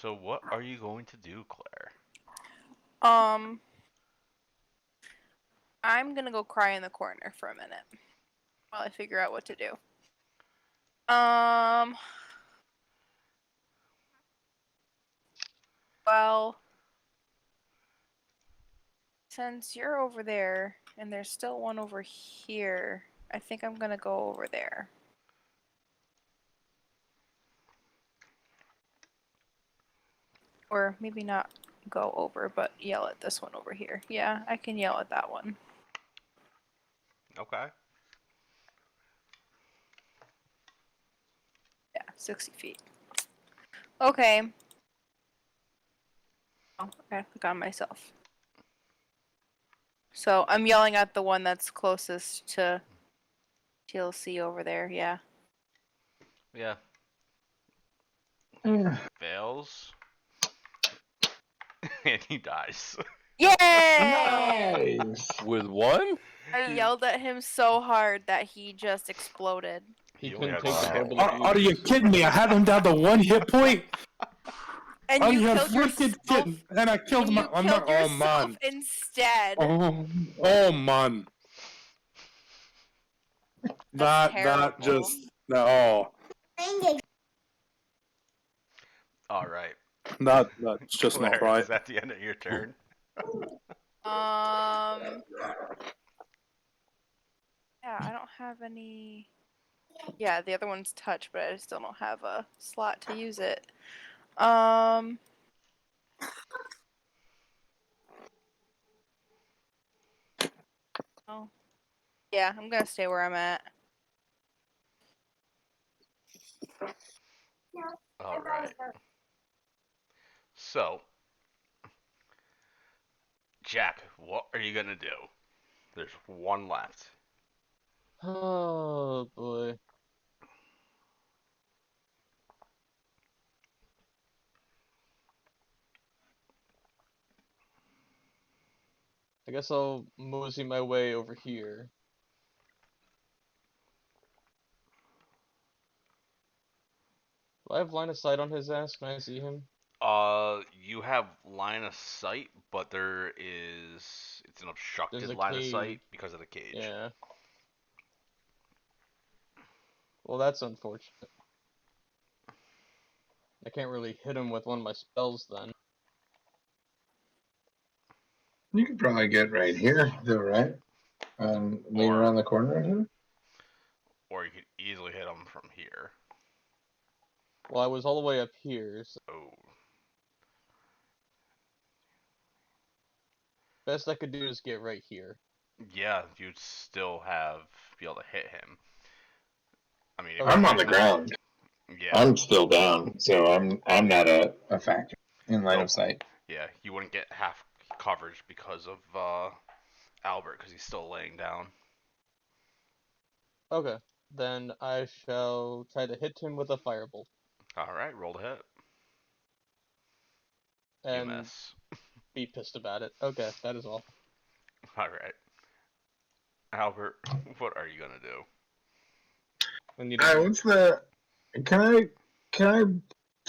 So, what are you going to do, Claire? um, I'm gonna go cry in the corner for a minute while I figure out what to do. Well, since you're over there And there's still one over here. I think I'm gonna go over there. Or maybe not go over, but yell at this one over here. Yeah, I can yell at that one. Okay. Yeah, 60 feet. Okay. Oh, I click on myself. So I'm yelling at the one that's closest to TLC over there, yeah. Yeah. Mm. Fails. And he dies. Yay! Nice. With one? I He yelled at him so hard that he just exploded. He only couldn't had take the one hit verbal point. Are you abuse. kidding me? I have him down to 1 hit point. And Are you you killed freaking yourself. kidding? And I killed And my. you I'm not. killed Oh yourself man. instead. Oh man. That's That terrible. just. Oh. All right. That's just not Claire, right. is that the end of your turn? Yeah, I don't have any. Yeah, the other one's touch, but I still don't have a slot to use it. Oh. Yeah, I'm gonna stay where I'm at. All right. So, Jack, what are you gonna do? There's one left. Oh boy. I guess I'll mosey my way over here. Do I have line of sight on his ass? Can I see him? You have line of sight, but it's an There's obstructed a line of cage. sight because of the cage. Yeah. Well, that's unfortunate. I can't really hit him with one of my spells then. You could probably get right here, though, right? Lean Or around the corner here. or you could easily hit him from here. Well, I was all the way up here, so Oh, best I could do is get right here. yeah, you'd still be able to hit him. I mean, if you're Okay. I'm on the using, ground. yeah, I'm still down, so I'm not a factor in line nope, of sight. yeah, you wouldn't get half coverage because of Albert because he's still laying down. Okay. Then I shall try to hit him with a firebolt. All right, roll to hit. You And miss. be pissed about it. Okay, that is all. All right, Albert, what are you gonna do? I need a What's the? Can I can I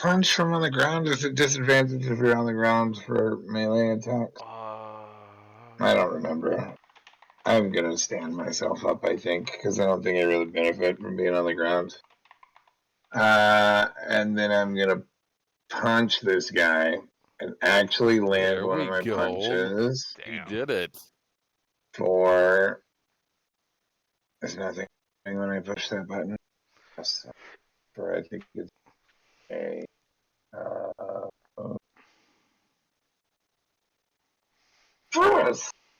punch from on the ground? Is it disadvantage if you're on the ground for melee attacks? I don't remember. I'm gonna stand myself up, I think, because I don't think I really benefit from being on the ground. And then I'm gonna punch this guy and actually land There one of we my go. punches You Damn. did it. for. There's nothing when I push that button. For I think it's a.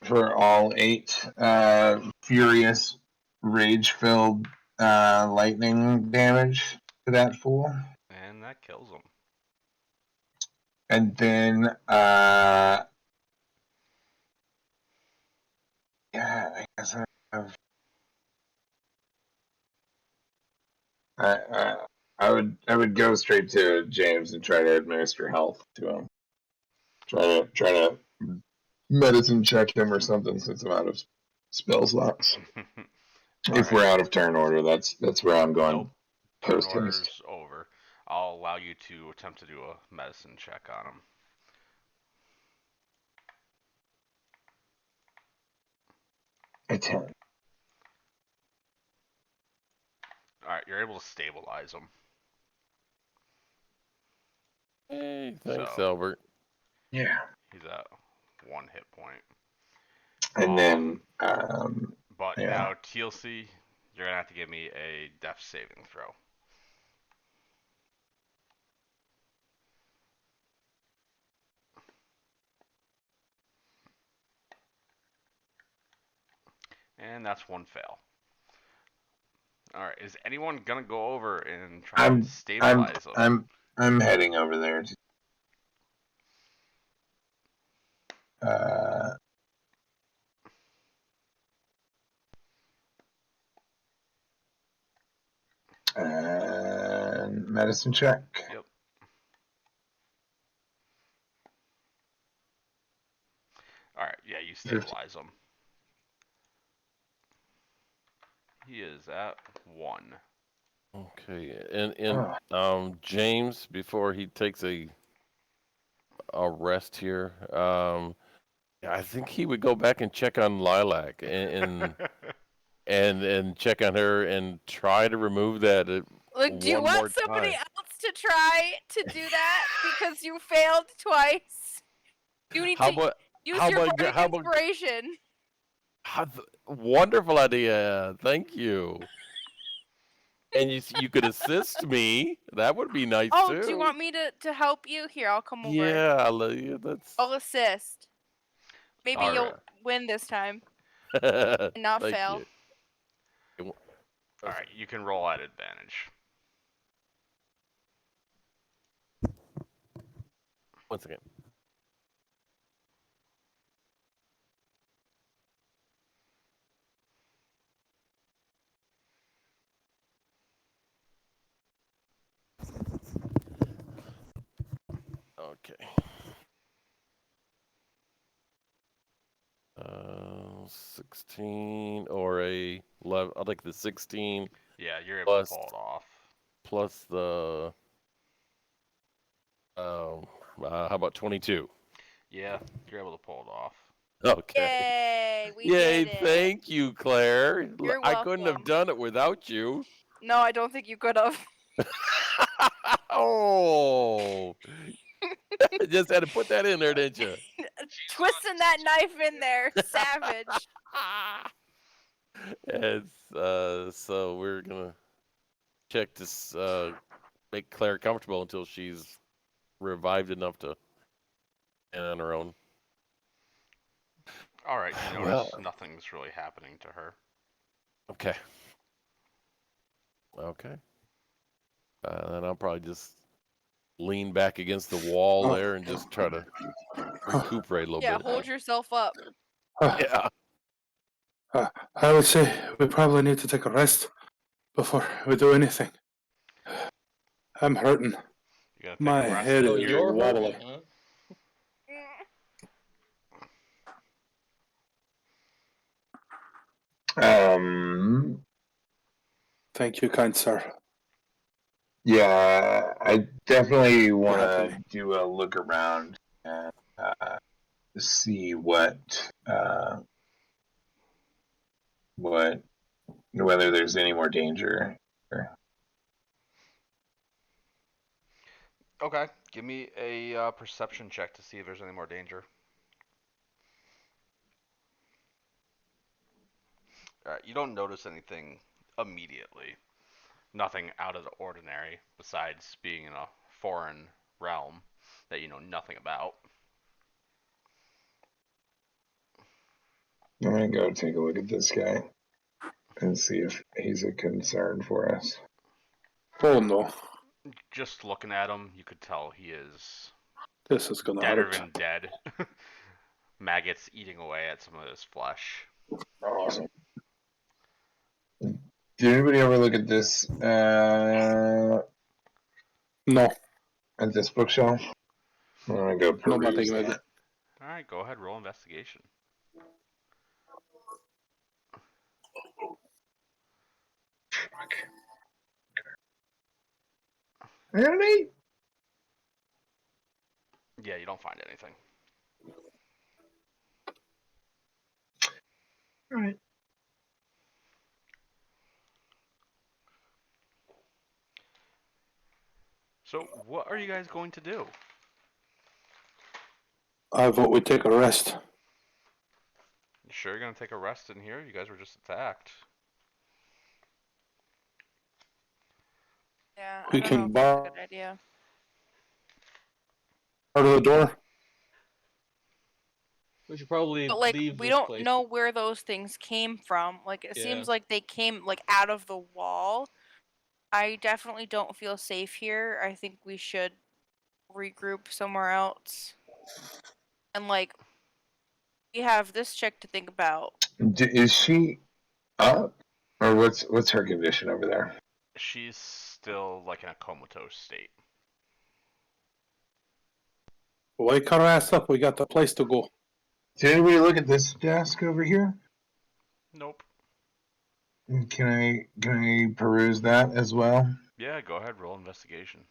For all 8 furious, rage-filled lightning damage to that fool. And that kills him. And then, yeah, I guess I have. I would go straight to James and try to administer health to him. Try to medicine check him or something since I'm out of spell slots. All If right. we're out of turn order, that's where I'm Nope. going Turn post haste. order's over. I'll allow you to attempt to do a medicine check on him. A 10. All right, you're able to stabilize him. Hey, thanks, So Albert. Yeah. he's at 1 hit point. And then, But yeah. now TLC, you're gonna have to give me a death saving throw. And that's one fail. All right, is anyone gonna go over and try and I'm, I'm, stabilize them? I'm heading over there. Uh, and medicine check. Yep. All right, yeah, you stabilize him. He is at 1. Okay, and James, before he takes a rest here, I think he would go back and check on Lilac and check on her and try to remove that Like, do you one want more somebody time. else to try to do that because you failed twice? You need How to about use how your about bardic how about inspiration. wonderful idea? Thank you. And you could assist me. That would be nice Oh, too. do you want me to help you? Here, I'll come over. Yeah, that's. I'll assist. Maybe All you'll right. win this time and not Thank fail. you. All right, you can roll at advantage. Once again. Okay. 16 or a 11. I'll take the 16 Yeah, you're able to plus pull it off. plus the how about 22? Yeah, you're able to pull it off. Okay. Yay, we Yay, did it. thank you, Claire. You're I couldn't have welcome. done it without you. No, I don't think you could have. Oh. Just had to put that in there, didn't you? Twisting that knife in there, savage. And so we're gonna check to make Claire comfortable until she's revived enough to stand on her own. All right, you Well, notice nothing's really happening to her. okay. Okay. Then I'll probably just lean back against the wall there and just try to recuperate a little Yeah, bit. hold yourself up. Yeah. I would say we probably need to take a rest before we do anything. I'm hurting. You gotta take My a rest head and So is you're wobbly. hurting, huh? Um, Thank you, kind sir. yeah, I definitely want helping to me. do a look around and see what whether there's any more danger. Okay, give me a perception check to see if there's any more danger. All right, you don't notice anything immediately. Nothing out of the ordinary besides being in a foreign realm that you know nothing about. I'm gonna go take a look at this guy and see if he's a concern for us. Oh no, Just looking at him, you could tell he is this is gonna deader hurt. than dead. Maggots eating away at some of his flesh. Awesome. Did anybody ever look at this No, at this bookshelf? I'm gonna go nobody peruse made that. it. All right, go ahead, roll investigation. I got an 8. Yeah, you don't find anything. All right. So, what are you guys going to do? I vote we take a rest. You sure you're gonna take a rest in here? You guys were just attacked. Yeah, I We don't know can if that's a bar good idea. the door. We should probably But like, leave we this don't place. know where those things came from. Like, it Yeah. seems like they came like out of the wall. I definitely don't feel safe here. I think we should regroup somewhere else. And like, we have this chick to think about. Is she up, or what's her condition over there? She's still like in a comatose state. Wake her ass up. We got a place to go. Did anybody look at this desk over here? Nope. Can I peruse that as well? Yeah, go ahead, roll investigation.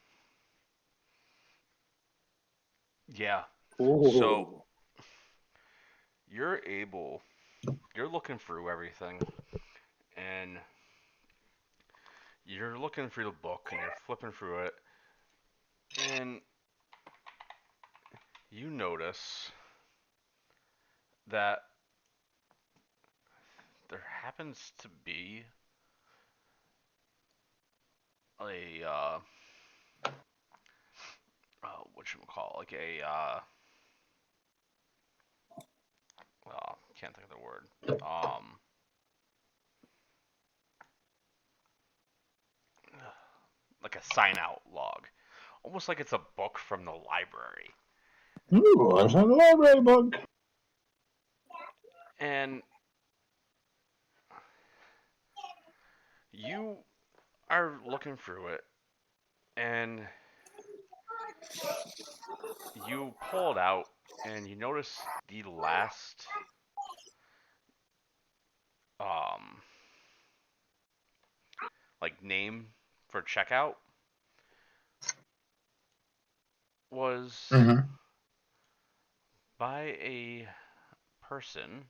Yeah. So Ooh. you're looking through everything, and you're looking through the book, and you're flipping through it, and you notice that there happens to be a what you call like a well, can't think of the word. Like a sign out log, almost like it's a book from the library. Ooh, that's a library book. And you are looking through it, and you pull it out, and you notice the last um like name for checkout was Mm-hmm. by a person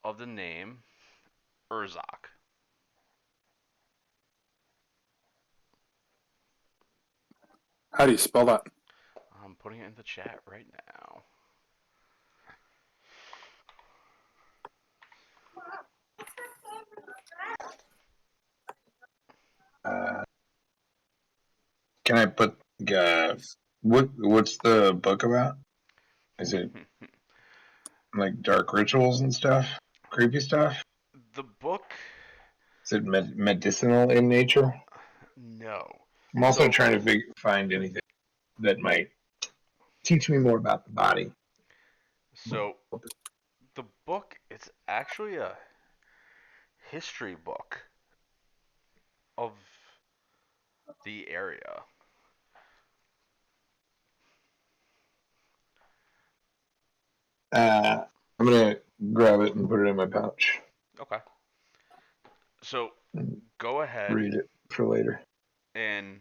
of the name Urzak. How do you spell that? I'm putting it in the chat right now. Uh, can I put what's the book about? Is it like dark rituals and stuff, creepy stuff? The book, Is it medicinal in nature? no. I'm also So trying to find anything that might teach me more about the body. so the book, it's actually a history book of the area. I'm gonna grab it and put it in my pouch Okay. So and go ahead read it for later. and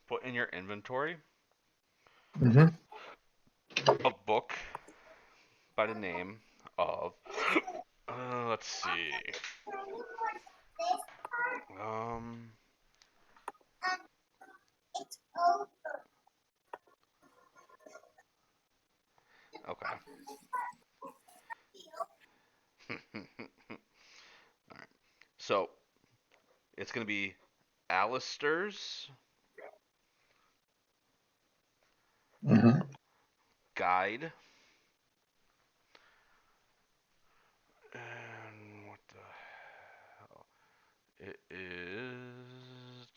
put in your inventory Mm-hmm. a book by the name of let's see. Um okay. All right. So it's gonna be Alistair's Mm-hmm. Guide. And what the hell? It is.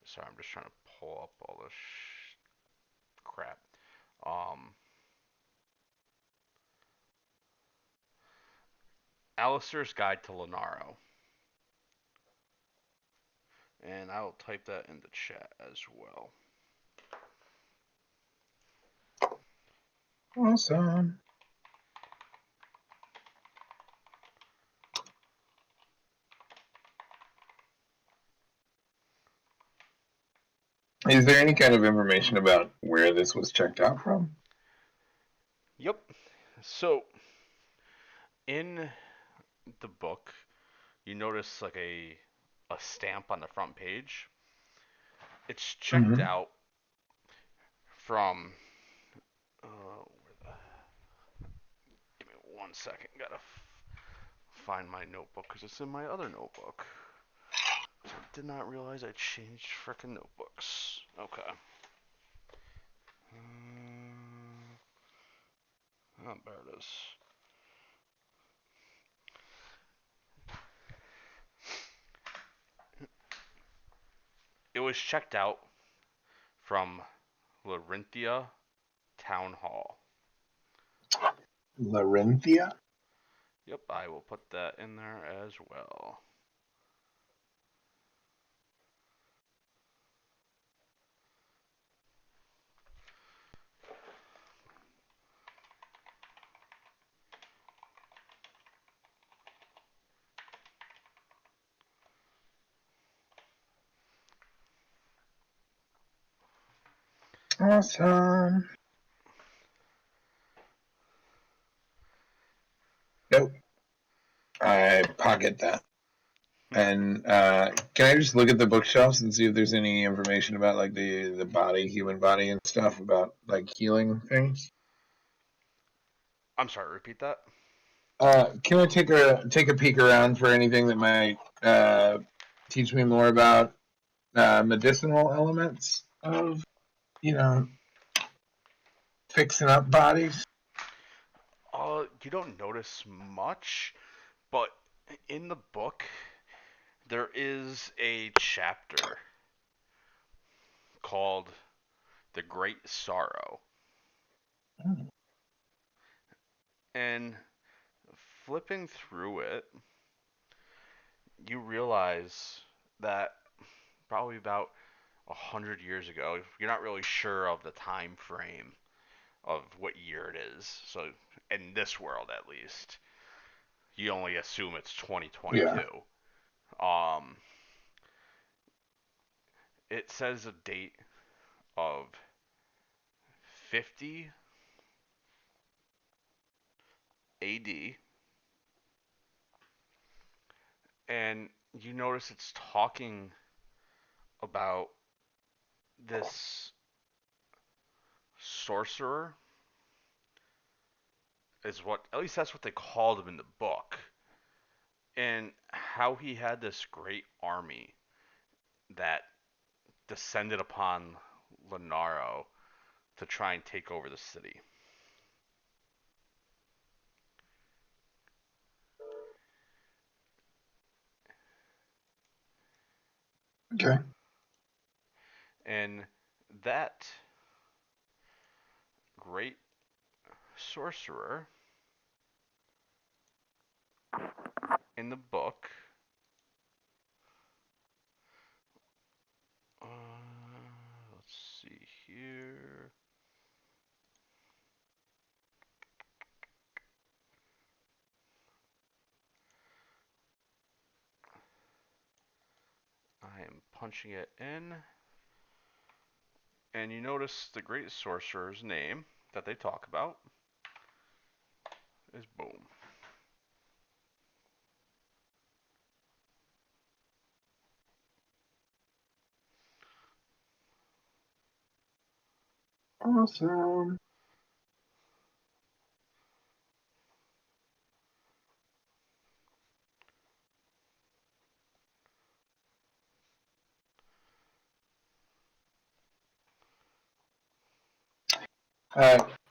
Sorry, I'm just trying to pull up all this crap. Um, Alistair's Guide to Lenaro. And I'll type that in the chat as well. Awesome. Is there any kind of information about where this was checked out from? Yep. So in the book, you notice like a stamp on the front page. It's checked Mm-hmm. out from 1 second. Gotta find my notebook because it's in my other notebook. I did not realize I changed frickin' notebooks. Okay. Oh, there it is. It was checked out from Larinthia Town Hall. Larinthia? Yep, I will put that in there as well. Awesome. Nope. I pocket that. And can I just look at the bookshelves and see if there's any information about like the body, human body, and stuff about like healing things? I'm sorry, repeat that? Can I take a peek around for anything that might teach me more about medicinal elements of you know fixing up bodies? You don't notice much, but in the book, there is a chapter called The Great Sorrow. Hmm. And flipping through it, you realize that probably about 100 years ago, you're not really sure of the time frame of what year it is. So, in this world at least, you only assume it's Yeah. 2022. Um, it says a date of 50 AD, and you notice it's talking about this sorcerer, is what, at least that's what they called him in the book, and how he had this great army that descended upon Lenaro to try and take over the city. Okay. And that great sorcerer in the book, let's see here. I am punching it in, and you notice the great sorcerer's name that they talk about is Boom. Awesome.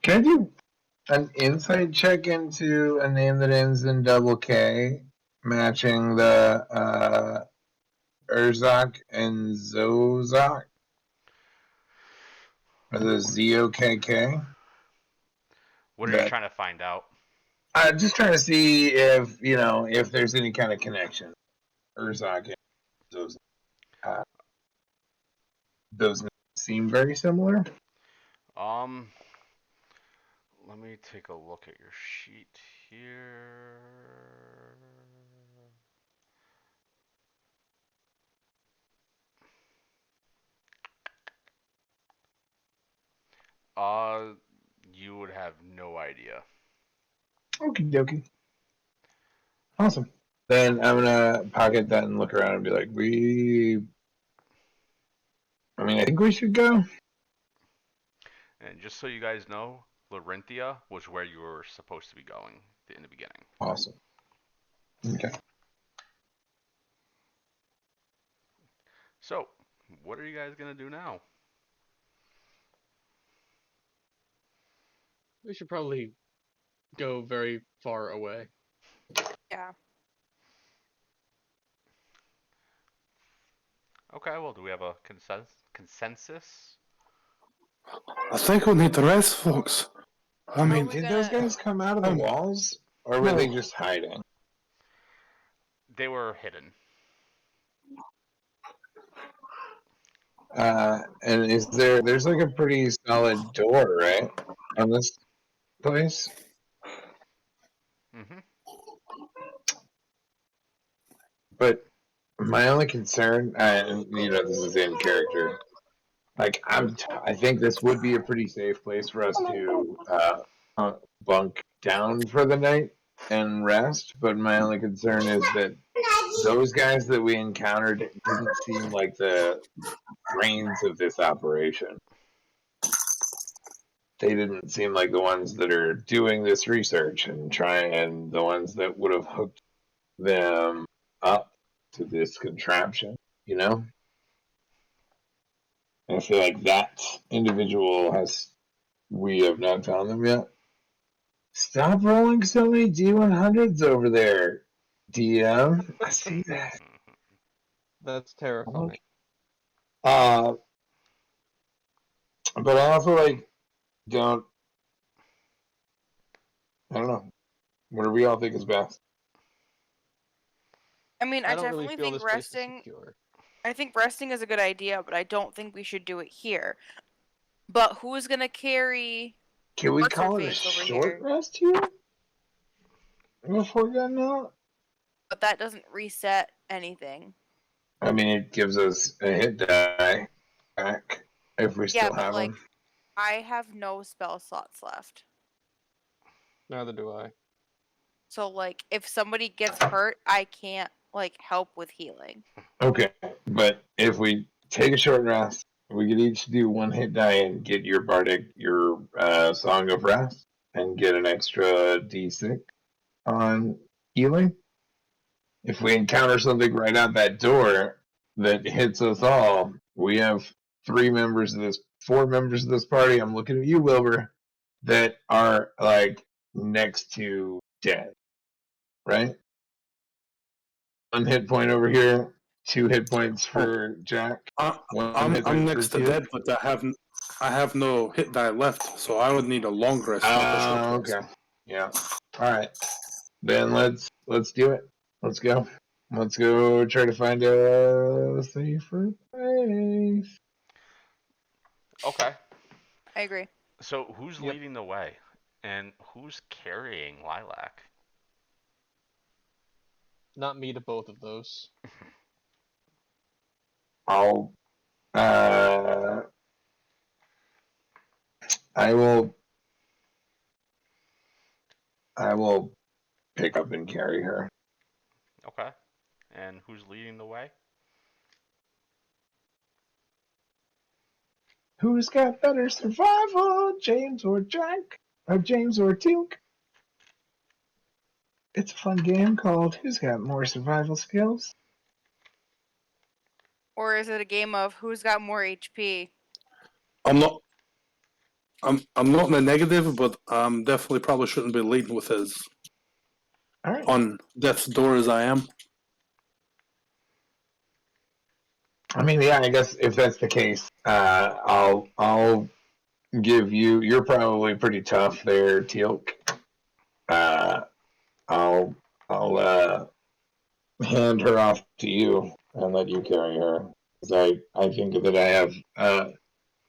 Can I do an insight check into a name that ends in double K, matching the Urzak and Zozak, or the ZOKK? What are you That trying to find out? I'm just trying to see if if there's any kind of connection. Urzak and Zozak. Uh, those names seem very similar. Um, Let me take a look at your sheet here. Uh, you would have no idea. Okie dokie. Awesome. Then I'm gonna pocket that and look around and be like, I think we should go. And just so you guys know, Larinthia was where you were supposed to be going. in the beginning. Awesome. Okay. So, what are you guys gonna do now? We should probably go very far away. Yeah. Okay, well, do we have a consensus? I think we need to rest, folks. I How are mean, we Did those gonna? guys come out of the walls, or were they no. just hiding? They were hidden. And there's like a pretty solid door, right, on this place? Mm-hmm. But my only concern, and this is in character. Like I think this would be a pretty safe place for us to bunk down for the night and rest. But my only concern is that those guys that we encountered didn't seem like the brains of this operation. They didn't seem like the ones that are doing this research and the ones that would have hooked them up to this contraption, you know? And I feel like that individual we have not found them yet. Stop rolling so many D100s over there, DM. I see that. That's terrifying. Uh, but I also don't, I don't know. What do we all think is best? I mean, I I don't really definitely feel think this place is resting. secure. I think resting is a good idea, but I don't think we should do it here. But who's gonna carry Can we what's her call it a face over short here? rest here before getting out? But that doesn't reset anything. I mean, it gives us a hit die back if we Yeah, still but have them. like I have no spell slots left. Neither do I. So like if somebody gets hurt, I can't like help with healing. Okay, but if we take a short rest, we could each do one hit die and get your Song of Rest, and get an extra D6 on healing. If we encounter something right out that door that hits us all, we have 4 members of this party. I'm looking at you, Wilbur, that are like next to dead, right? 1 hit point over here, 2 hit points Oh, for Jack, I, 1 I'm hit I'm point for next to Teal. dead, but I have no hit die left, so I would need a long rest, not a short rest. Okay. Yeah. All right. Then let's do it. Let's go. Let's go try to find a safer place. Okay. I agree. So, who's Yep. leading the way? And who's carrying Lilac? Not me to both of those. I'll uh I will I will pick up and carry her. Okay. And who's leading the way? Who's got better survival, James or Jack? Or James or Teal? It's a fun game called Who's Got More Survival Skills? Or is it a game of who's got more HP? I'm not. I'm not in the negative, but definitely probably shouldn't be leading with as All right. on death's door as I am. I mean, yeah, I guess if that's the case, I'll give you. You're probably pretty tough there, Teal'c. Uh, I'll hand her off to you and let you carry her. Because I think that I have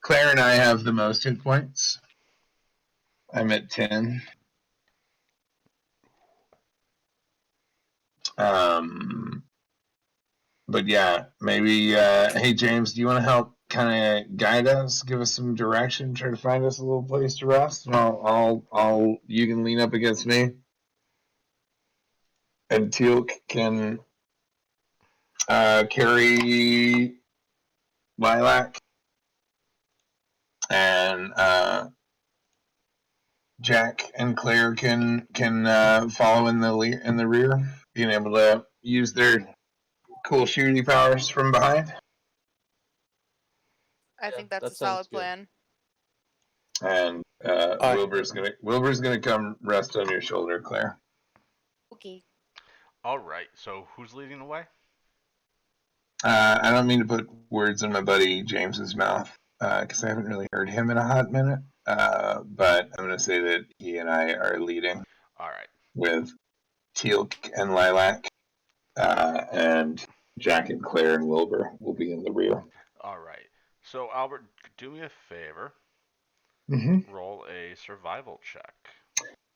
Claire and I have the most hit points. I'm at 10. Um, but yeah, maybe. Hey James, do you want to help kind of guide us, give us some direction, try to find us a little place to rest? And you can lean up against me, and Teal'c can carry Lilac, and Jack and Claire can follow in the rear, being able to use their cool shooty powers from behind. I Yeah, think that's a that sounds solid good. plan. And I Wilbur's gonna come rest on your shoulder, Claire. Okay. All right. So who's leading the way? I don't mean to put words in my buddy James's mouth because I haven't really heard him in a hot minute. But I'm going to say that he and I are leading All right. with Teal'c and Lilac, and Jack and Claire and Wilbur will be in the rear. All right. So Albert, do me a favor. Mm-hmm. Roll a survival check.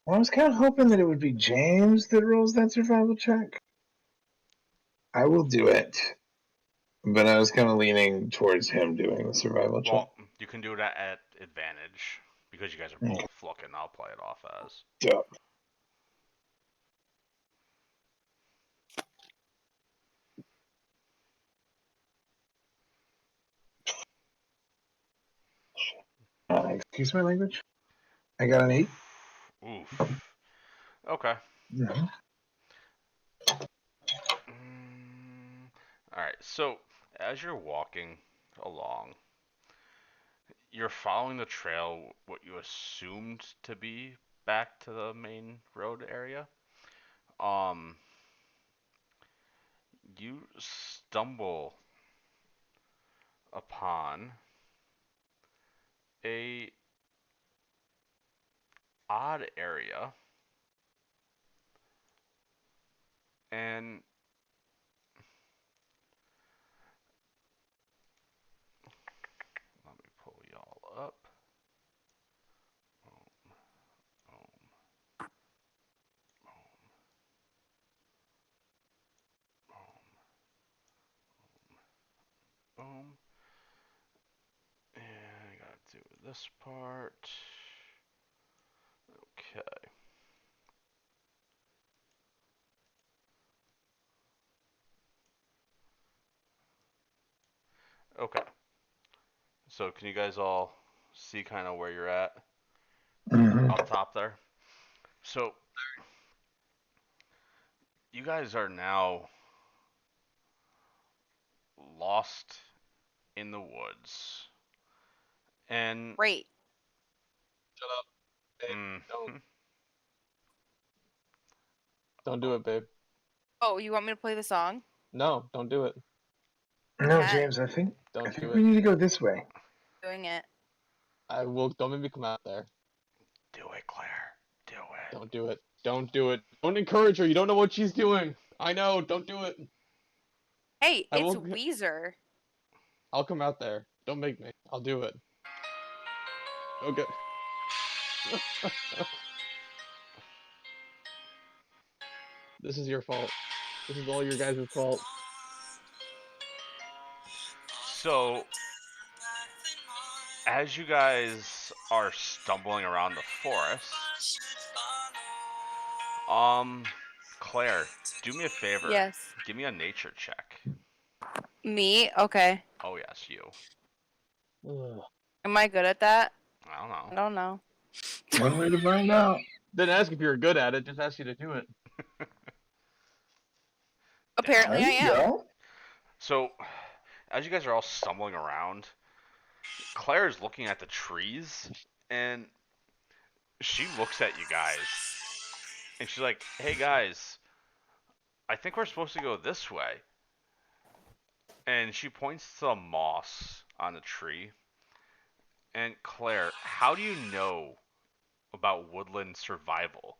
Well, I was kind of hoping that it would be James that rolls that survival check. I will do it, but I was kind of leaning towards him doing the survival check. Well, you can do it at advantage because you guys are both looking. I'll play it off as. So, excuse my language. I got an 8. Oof. Okay. Mm-hmm. All right. So as you're walking along, you're following the trail, what you assumed to be back to the main road area. Um, you stumble upon a odd area, and let me pull y'all up. Boom, boom, boom, boom, boom. And I gotta do this part. Okay. Okay. So can you guys all see kind of where you're at Mm-hmm. up top there? So you guys are now lost in the woods. And Great. Shut up, babe. Don't mhm. don't do it, babe. Oh, you want me to play the song? No, don't do it. I No, can. James, I Don't do think it. we need to go this way. Doing it. I will. Don't make me come out there. Do it, Claire. Do it. Don't do it. Don't do it. Don't encourage her. You don't know what she's doing. I know. Don't do it. Hey, I it's will. Weezer. I'll come out there. Don't make me. I'll do it. Okay. This is your fault. This is all your guys' fault. So as you guys are stumbling around the forest, um, Claire, do me a favor. Yes. Give me a nature check. Me? Okay. Oh yes, you. Ugh. Am I good at that? I don't I know. don't know. One way to find out. Didn't ask if you were good at it. Just asked you to do it. Damn. Apparently There I you am. go. So as you guys are all stumbling around, Claire's looking at the trees and she looks at you guys and she's like, "Hey guys, I think we're supposed to go this way." And she points to the moss on the tree. And Claire, how do you know about woodland survival?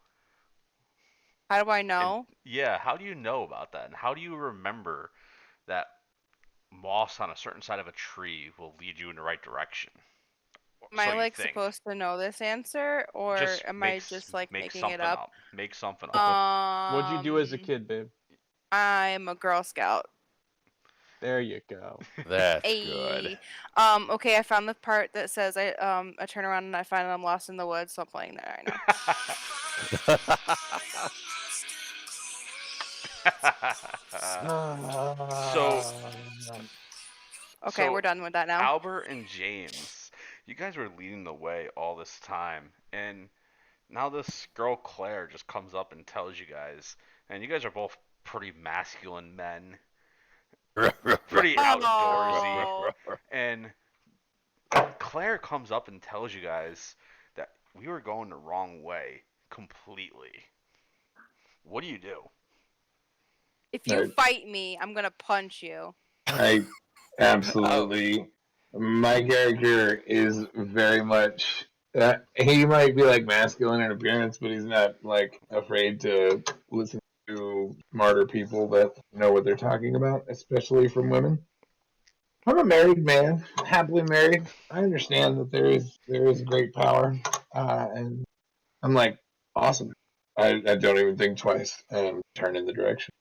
How do I And know? yeah, how do you know about that? And how do you remember that moss on a certain side of a tree will lead you in the right direction? Am So I you like think. supposed to know this answer or Just am I makes just like make making it something up? up. Make something up. What'd you do as a Um kid, babe? I'm a Girl Scout. There you go. That's good. A okay, I found the part that says I turn around and I find I'm lost in the woods, so I'm playing that right now. so Okay, we're so done with that now. Albert and James, you guys were leading the way all this time, and Now this girl Claire just comes up and tells you guys, and you guys are both pretty masculine men, pretty outdoorsy, Oh, and Claire comes up and tells you guys that we were going the wrong way completely. What do you do? if you I, fight me, I'm gonna punch you. I Oh, absolutely. My character is very much. He might be like masculine in appearance, but he's not like afraid to listen to smarter people that know what they're talking about, especially from women. I'm a married man, happily married. I understand that there is great power, and I'm like, awesome. I don't even think twice and turn in the direction.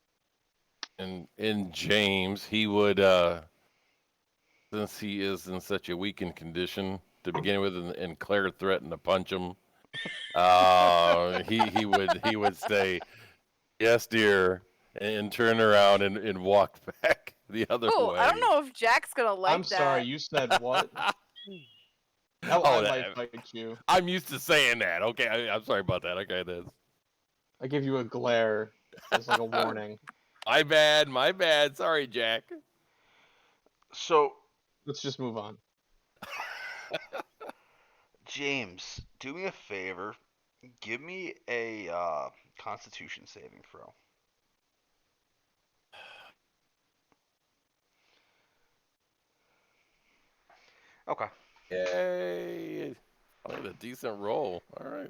and in James, he would, since he is in such a weakened condition to begin with, and Claire threatened to punch him, he would say, "Yes, dear," and turn around and walk back the other Oh, I don't way. know if Jack's gonna I'm like sorry, that. you said what? Now I Oh, might fight you. I'm used to saying that. Okay, I'm sorry about that. Okay, that's I give you a glare as like a warning. my bad. My bad. Sorry, Jack. So, Let's just move on. James, do me a favor. Give me a Constitution saving throw. Okay. Yay! I had a decent roll. All right.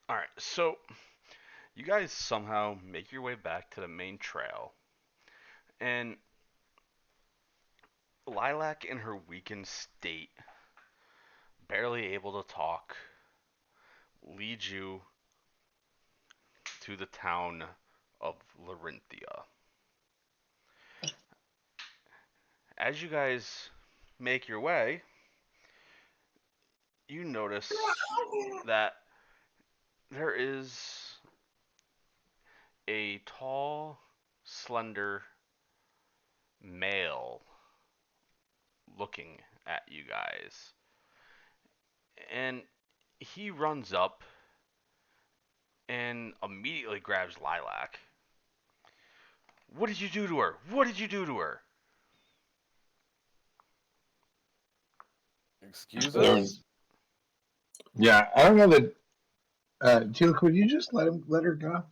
All right. So, you guys somehow make your way back to the main trail, and Lilac, in her weakened state, barely able to talk, leads you to the town of Larinthia. As you guys make your way, you notice that there is a tall, slender male looking at you guys. And he runs up and immediately grabs Lilac. What did you do to her? What did you do to her? Excuse There was, us. yeah, I don't know that. Teal, could you just let her go?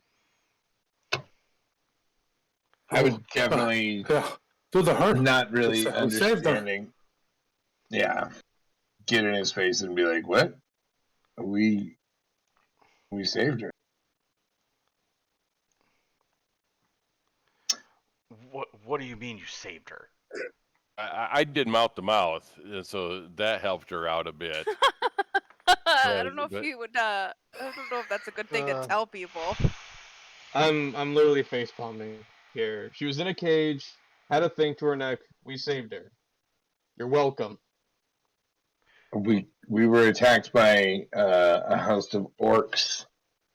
I was Oh, definitely yeah. To the her. not really We saved her. understanding. Yeah, get in his face and be like, "What? We we saved her." What do you mean you saved her? I did mouth to mouth, so that helped her out a bit. I But don't know if but you would. I don't know if that's a good thing to Uh, tell people. I'm literally face palming here. She was in a cage, had a thing to her neck. We saved her. You're welcome. We were attacked by a host of orcs.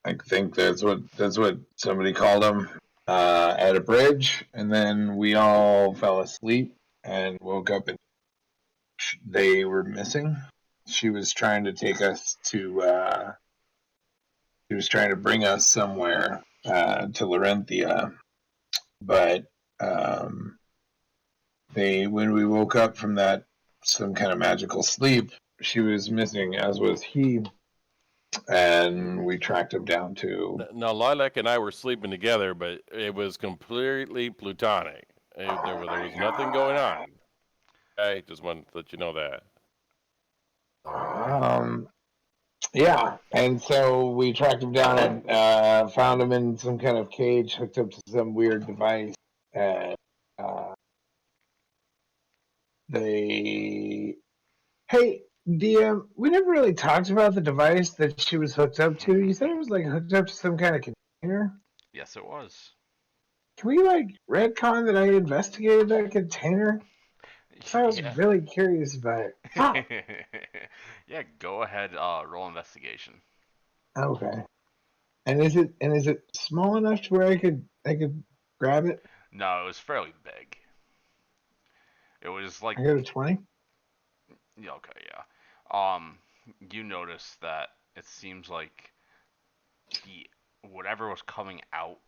I think that's what somebody called them at a bridge, and then we all fell asleep and woke up and they were missing. She was trying to take us to. She was trying to bring us somewhere to Larenthia, but um, they when we woke up from that some kind of magical sleep, she was missing, as was he, and we tracked him down to. now Lilac and I were sleeping together, but it was completely plutonic. There was nothing going on. I just wanted to let you know that. So Um, yeah, and so we tracked him down and found him in some kind of cage hooked up to some weird device, and uh, they. Hey, DM, we never really talked about the device that she was hooked up to. You said it was like hooked up to some kind of container. Yes, it was. Can we like retcon that I investigated that container? I was Yeah. really curious about it. Fuck. Yeah, go ahead, roll investigation. Okay. And is it small enough to where I could grab it? No, it was fairly big. It was like, I got a 20. yeah, okay, yeah. You notice that it seems like whatever was coming out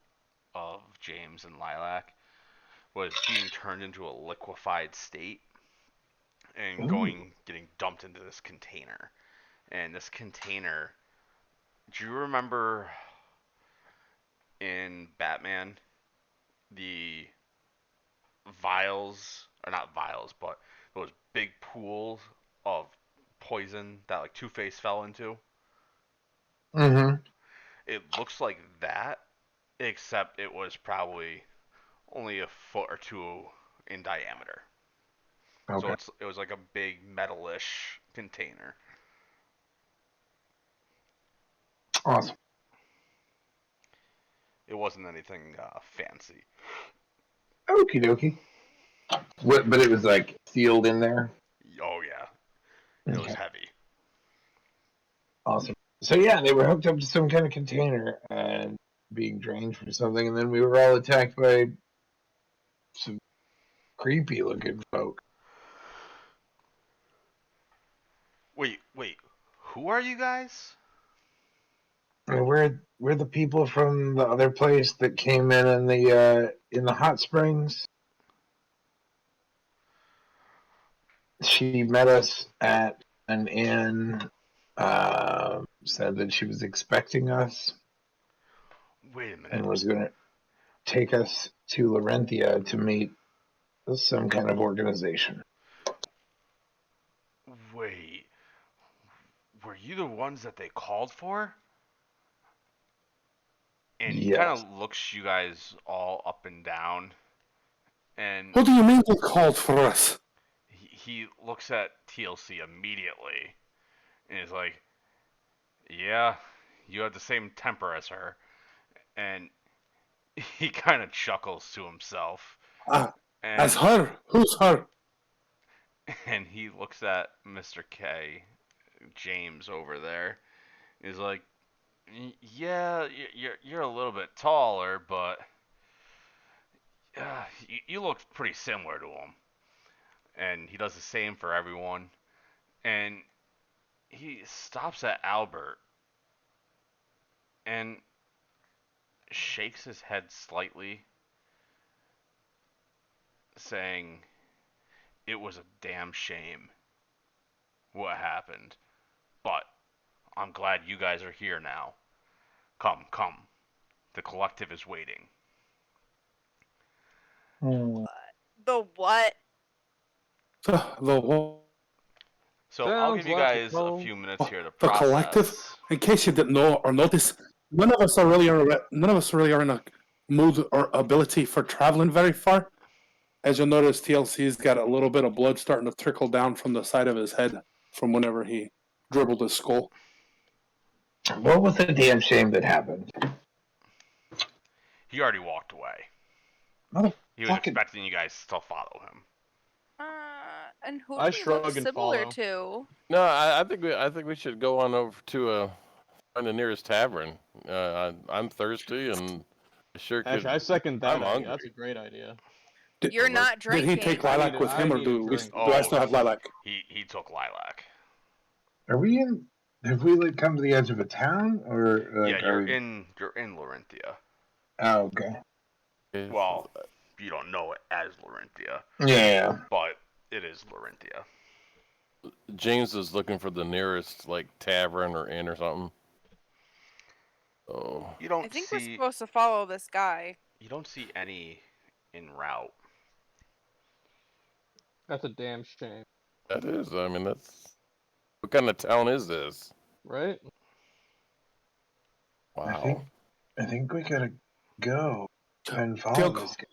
of James and Lilac was being turned into a liquefied state and Ooh. getting dumped into this container. And this container, do you remember in Batman the vials, or not vials, but those big pools of poison that like Two-Face fell into? Mm-hmm. It looks like that, except it was probably only a foot or two in diameter. So Okay. it was like a big metalish container. Awesome. It wasn't anything fancy. Okie dokie. What? But it was like sealed in there. Oh yeah, it was Okay. heavy. Awesome. So yeah, they were hooked up to some kind of container and being drained from something, and then we were all attacked by some creepy looking folk. Wait, who are you guys? And we're the people from the other place that came in the hot springs. She met us at an inn. Said that she was expecting us Wait a minute. and was going to take us to Laurentia to meet some kind of organization. Wait, were you the ones that they called for? And he kind Yes. of looks you guys all up and down, and What do you mean they called for us? he looks at TLC immediately, and is like, "Yeah, you have the same temper as her." And he kind of chuckles to himself, Uh, as and her? Who's her? and he looks at Mr. K, James over there. He's like, "Yeah, you're a little bit taller, but you look pretty similar to him." And he does the same for everyone. And he stops at Albert and shakes his head slightly, saying, "It was a damn shame what happened, but I'm glad you guys are here now. Come. The collective is waiting." Hmm. The what? The So I'll Sounds give you guys a logical. few minutes here to the collective. process. In case you didn't know or notice, none of us really are in a mood or ability for traveling very far. As you'll notice, TLC's got a little bit of blood starting to trickle down from the side of his head from whenever he dribbled his skull. What was the damn shame that happened? He already walked away. He was Motherfucking. expecting you guys to still follow him. And who do I we look shrug and similar follow. to? No, I think we should go on over to find the nearest tavern. I'm thirsty and I sure Actually, I could. second that I'm idea. hungry. That's a great idea. You're not Did he take drinking. Lilac with I him, or need a do drink. I Oh, still have Lilac? he took Lilac. Are we in? Have we like come to the edge of a town, or Yeah, like are we? you're in Laurentia. Oh, okay. Well, you don't know it as Laurentia, Yeah. but it is Laurentia. James is looking for the nearest like tavern or inn or something. Oh, You I don't think we're see supposed to follow this guy. any en route. That's a damn shame, that is. I mean, that's what kind of town is this? right? I Wow. think I think we gotta go and follow Till this guy.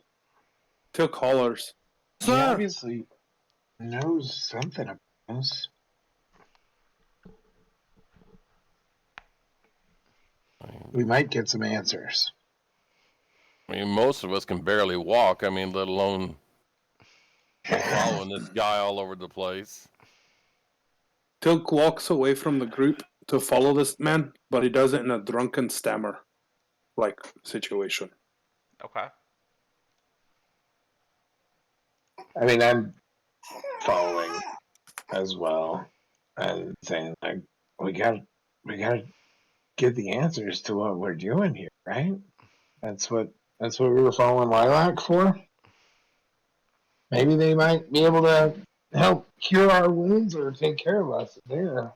till callers. He Sir, obviously knows something about us. We might get some answers. I mean, most of us can barely walk. I mean, let alone be following this guy all over the place. Tilk walks away from the group to follow this man, but he does it in a drunken stammer like situation. Okay. I mean, I'm following as well and saying like, we got, we got, get the answers to what we're doing here, right? That's what we were following Lilac for. Maybe they might be able to help cure our wounds or take care of us there.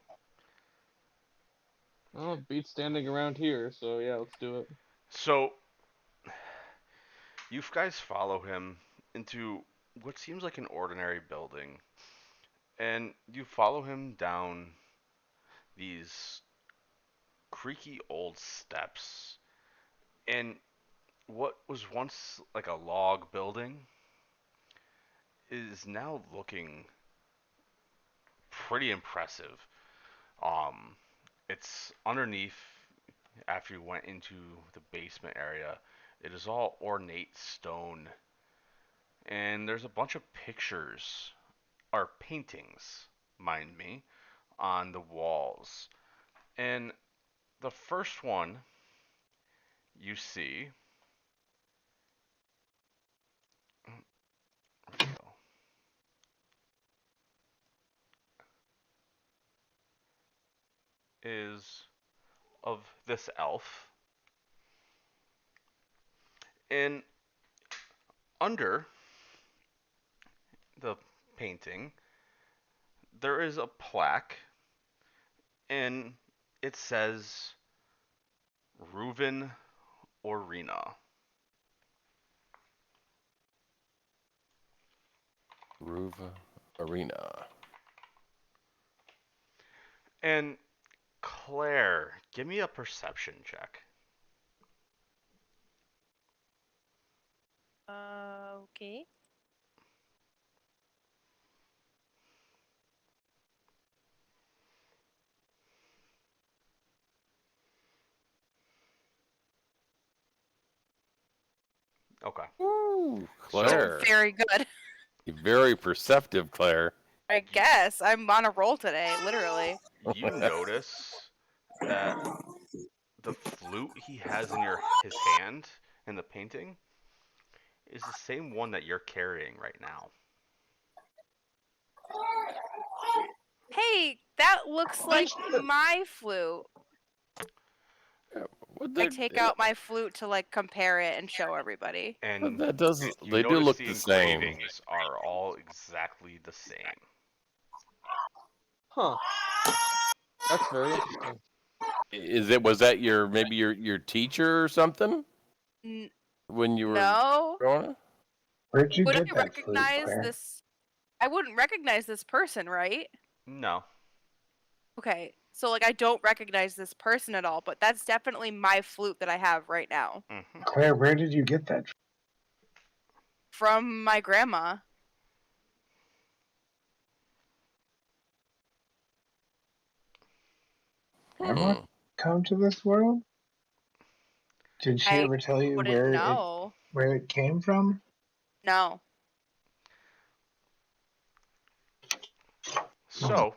Well, beat standing around here, so yeah, let's do it. So you guys follow him into what seems like an ordinary building, and you follow him down these creaky old steps. And what was once like a log building is now looking pretty impressive. Um, it's underneath after you went into the basement area. It is all ornate stone, and there's a bunch of pictures or paintings, mind me, on the walls. And the first one you see, where'd it go? Is of this elf, and under the painting there is a plaque, and it says Reuven Orina. Ruva Arena. And Claire, give me a perception check. Okay. Okay. Ooh, So Claire. Very good. You're very perceptive, Claire. I guess I'm on a roll today, literally. you notice that the flute he has in his hand in the painting is the same one that you're carrying right now. Hey, that looks like my flute. What I the, take out my flute to like compare it and show everybody. And that does. you They do notice look the the same. engravings are all exactly the same. Huh. That's very interesting. Is it? Was that your maybe your teacher or something N- when you were no. growing up? Where'd you Would get I that flute, recognize Claire? this? I wouldn't recognize this person, right? No. Okay. So like I don't recognize this person at all, but that's definitely my flute that I have right now Hmm. Claire, where did you get that? from my grandma. Grandma Hmm. come to this world? Did she I ever tell you wouldn't know. where it came from? No. So,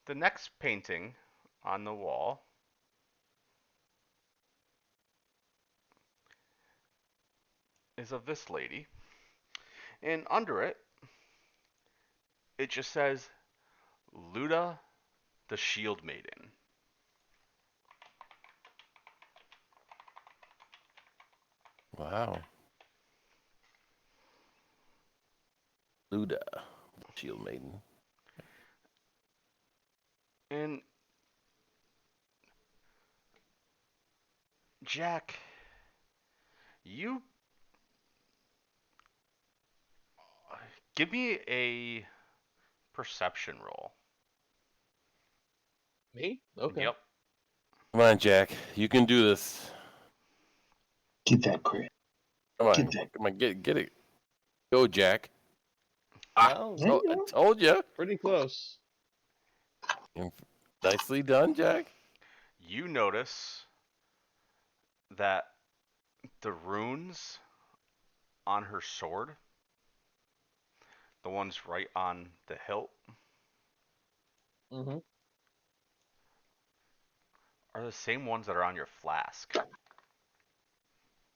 the next painting on the wall is of this lady, and under it, it just says Luda the Shield Maiden. Wow. Luda, Shield Maiden. And Jack, you give me a perception roll. Me? Okay. Yep. Come on, Jack. You can do this. Get that, Claire. Come on. Get that. Come on. Get it. Go, Jack. Well, I told you. pretty close. Nicely done, Jack. You notice that the runes on her sword, the ones right on the hilt, Mm-hmm. are the same ones that are on your flask.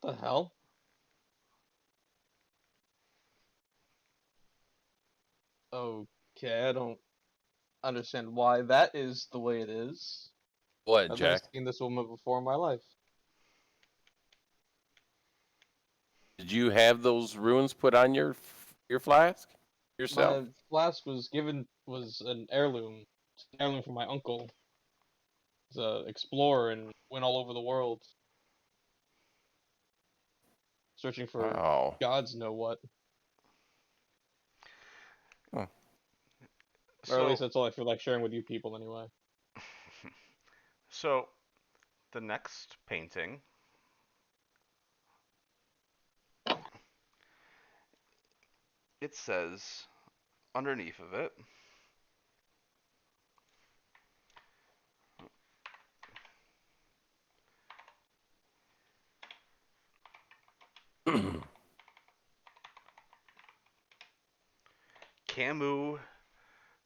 The hell? Okay, I don't understand why that is the way it is. What, I've never Jack? seen this woman before in my life. Did you have those runes put on your flask yourself? My flask was an heirloom. It's an heirloom from my uncle. He's an explorer and went all over the world searching for Wow. gods know what. Huh. Or at least So, that's all I feel like sharing with you people anyway. so the next painting, it says underneath of it, Camus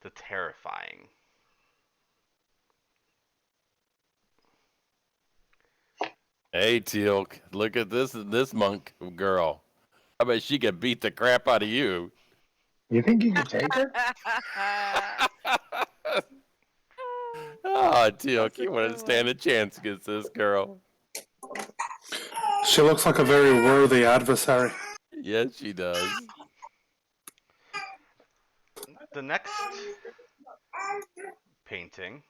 the Terrifying. Hey, Teal, look at this monk girl. I bet she could beat the crap out of you. You think you could take her? Oh, Teal, That's a you wouldn't good stand one. a chance against this girl. She looks like a very worthy adversary. Yes, she does. The next painting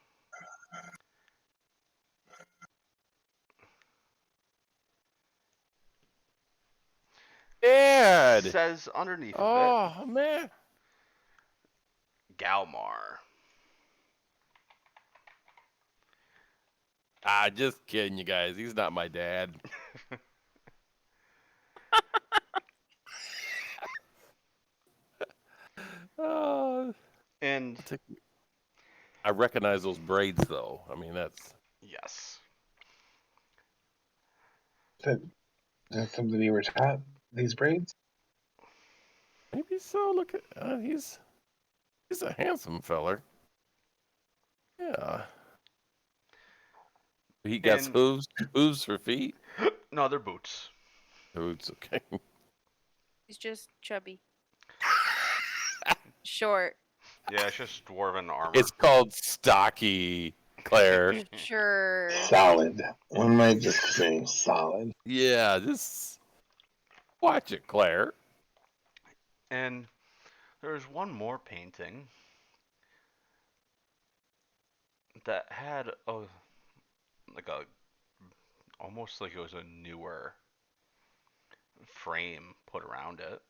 Dad. says underneath of it, Oh man. Galmar. Ah, just kidding, you guys. He's not my dad. Oh, And I recognize those braids, though. I mean, that's yes, That, that's something you were taught, these braids? maybe so. Look at he's a handsome feller. Yeah, he got and hooves for feet. no, they're boots. Hooves, okay. He's just chubby. Short. Yeah, it's just dwarven armor. It's called stocky, Claire. Sure. Solid. One might just say solid. Yeah, just watch it, Claire. And there's one more painting that had a like a almost like it was a newer frame put around it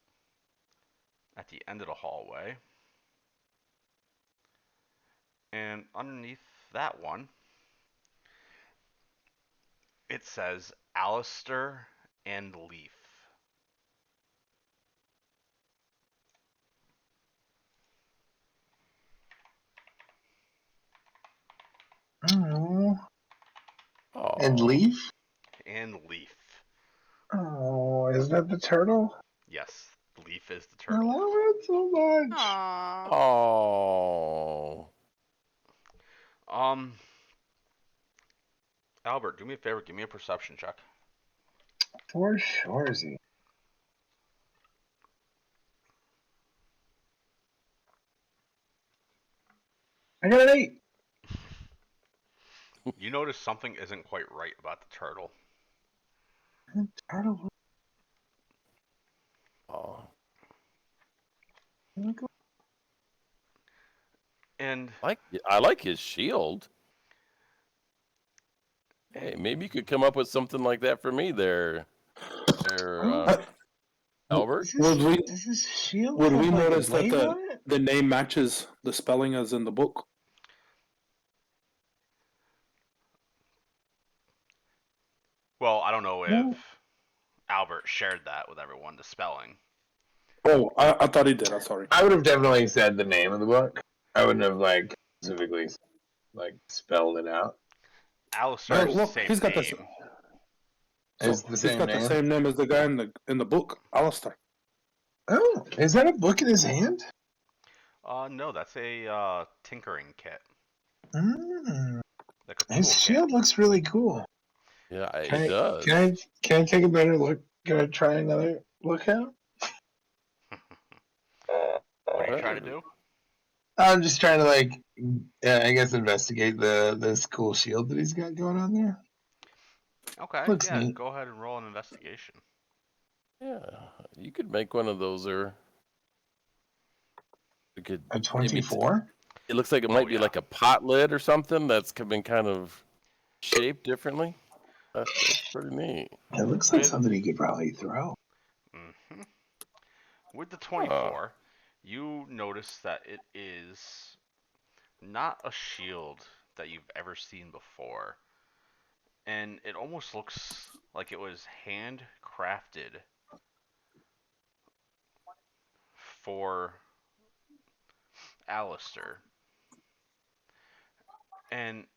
at the end of the hallway. And underneath that one, it says Alistair and Leaf. Oh. And Oh, leaf? And Leaf. Oh, is that the turtle? Yes, Leaf is the I turtle. love it so much. Aww. oh. Um, Albert, do me a favor, give me a perception check. For Shorzy. I got an 8. You notice something isn't quite right about the turtle. Turtle. Oh, And I like his shield. and Hey, maybe you could come up with something like that for me there, Oh, Albert. Would we does this shield would have we like a notice that blade on it? the name matches the spelling as in the book? well, I don't know if No. Albert shared that with everyone, the spelling. Oh, I thought he did. I'm sorry. I would have definitely said the name of the book. I wouldn't have like specifically like spelled it out. Alistair But is the Well, same he's got this. name. it's So the he's same got the name. same name as the guy in the book, Alistair. Oh, is that a book in his hand? No, that's a tinkering kit, Mm. like a His tool kit. shield looks really cool. Yeah, Can it I does. can I can I take a better look? Can I try another look at him? What are you trying to Well, do? I'm just trying to I guess investigate this cool shield that he's got going on there. Okay, Looks yeah, neat. go ahead and roll an investigation. Yeah, you could make one of those there. You could A maybe. 24. It looks like it Oh might be yeah. like a pot lid or something that's been kind of shaped differently. That's pretty neat. It looks like With something he could probably throw. mhm. With the Huh. 24, you notice that it is not a shield that you've ever seen before. And it almost looks like it was handcrafted for Alistair. And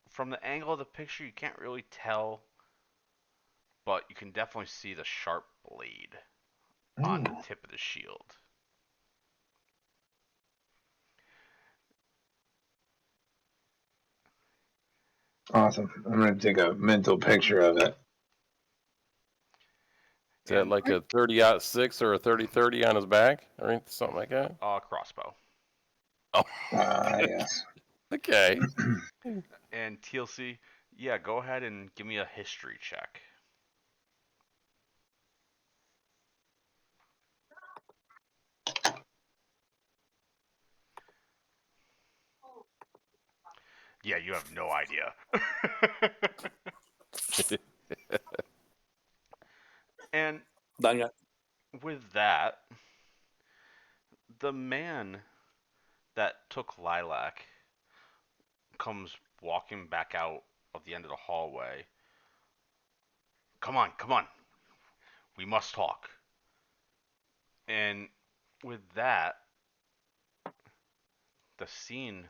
from the angle of the picture, you can't really tell, but you can definitely see the sharp blade on the Ooh, tip of the shield. awesome. I'm going to take a mental picture of it. Is that And like a 30-06 or a 30-30 on his back or something like that? crossbow. Oh, Yes. okay. And TLC, yeah, go ahead and give me a history check. Yeah, you have no idea. And Dang it. with that, the man that took Lilac comes walking back out of the end of the hallway. Come on, come on. We must talk. And with that, the scene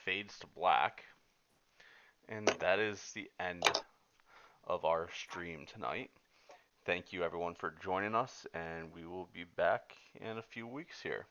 fades to black. And that is the end of our stream tonight. Thank you everyone for joining us, and we will be back in a few weeks here.